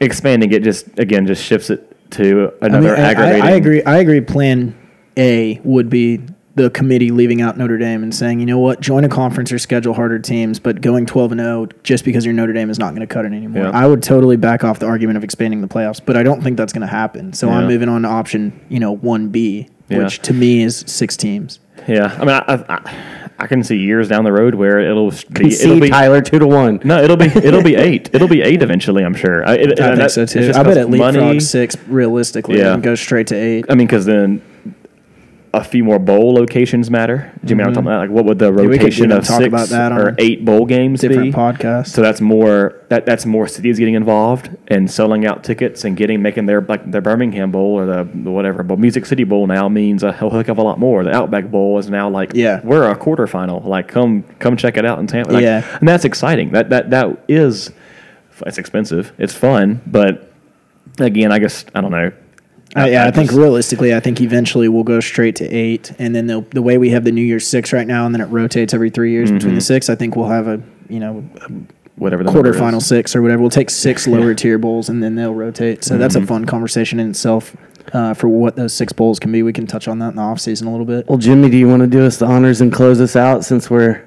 expanding it just shifts it to another aggravating. I agree. Plan A would be the committee leaving out Notre Dame and saying, you know what, join a conference or schedule harder teams, but going 12-0 just because you're Notre Dame is not going to cut it anymore. Yeah. I would totally back off the argument of expanding the playoffs, but I don't think that's going to happen. So I'm moving on to option 1B. Which to me is 6 teams. Yeah, I mean, I can see years down the road where it'll be Tyler 2-1. No, it'll be 8. It'll be 8 eventually. I'm sure. I think so too. I bet it leapfrogs 6 realistically and goes straight to 8. I mean, because then a few more bowl locations matter. Do you mean I'm talking about? Like, what would the rotation of 6 about that or 8 bowl games different be? Podcast. So that's more. That's more cities getting involved and selling out tickets and making their Birmingham Bowl or the whatever. But Music City Bowl now means a heck of a lot more. The Outback Bowl is now like we're a quarterfinal. Like come check it out in Tampa. Like, and that's exciting. That is. It's expensive. It's fun, but again, I guess I don't know. I think realistically, I think eventually we'll go straight to 8, and then the way we have the New Year's 6 right now, and then it rotates every 3 years between the 6. I think we'll have a whatever the quarterfinal 6 or whatever. We'll take 6 lower tier bowls, and then they'll rotate. So that's a fun conversation in itself for what those 6 bowls can be. We can touch on that in the off season a little bit. Well, Jimmy, do you want to do us the honors and close us out since we're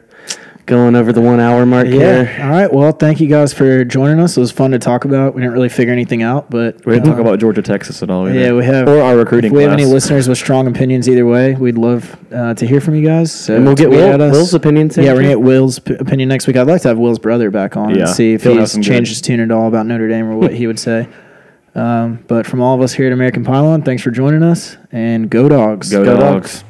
going over the 1 hour mark here? All right. Well, thank you guys for joining us. It was fun to talk about. We didn't really figure anything out, but we didn't talk about Georgia, Texas at all. Either. Yeah, we have. Or our recruiting. If we have any listeners with strong opinions either way, we'd love to hear from you guys. So and we'll get Will's opinion. Yeah, we're gonna get Will's opinion next week. I'd like to have Will's brother back on and see if he's changed his tune at all about Notre Dame or what he would say. But from all of us here at American Pylon, thanks for joining us, and go Dogs. Go Dogs.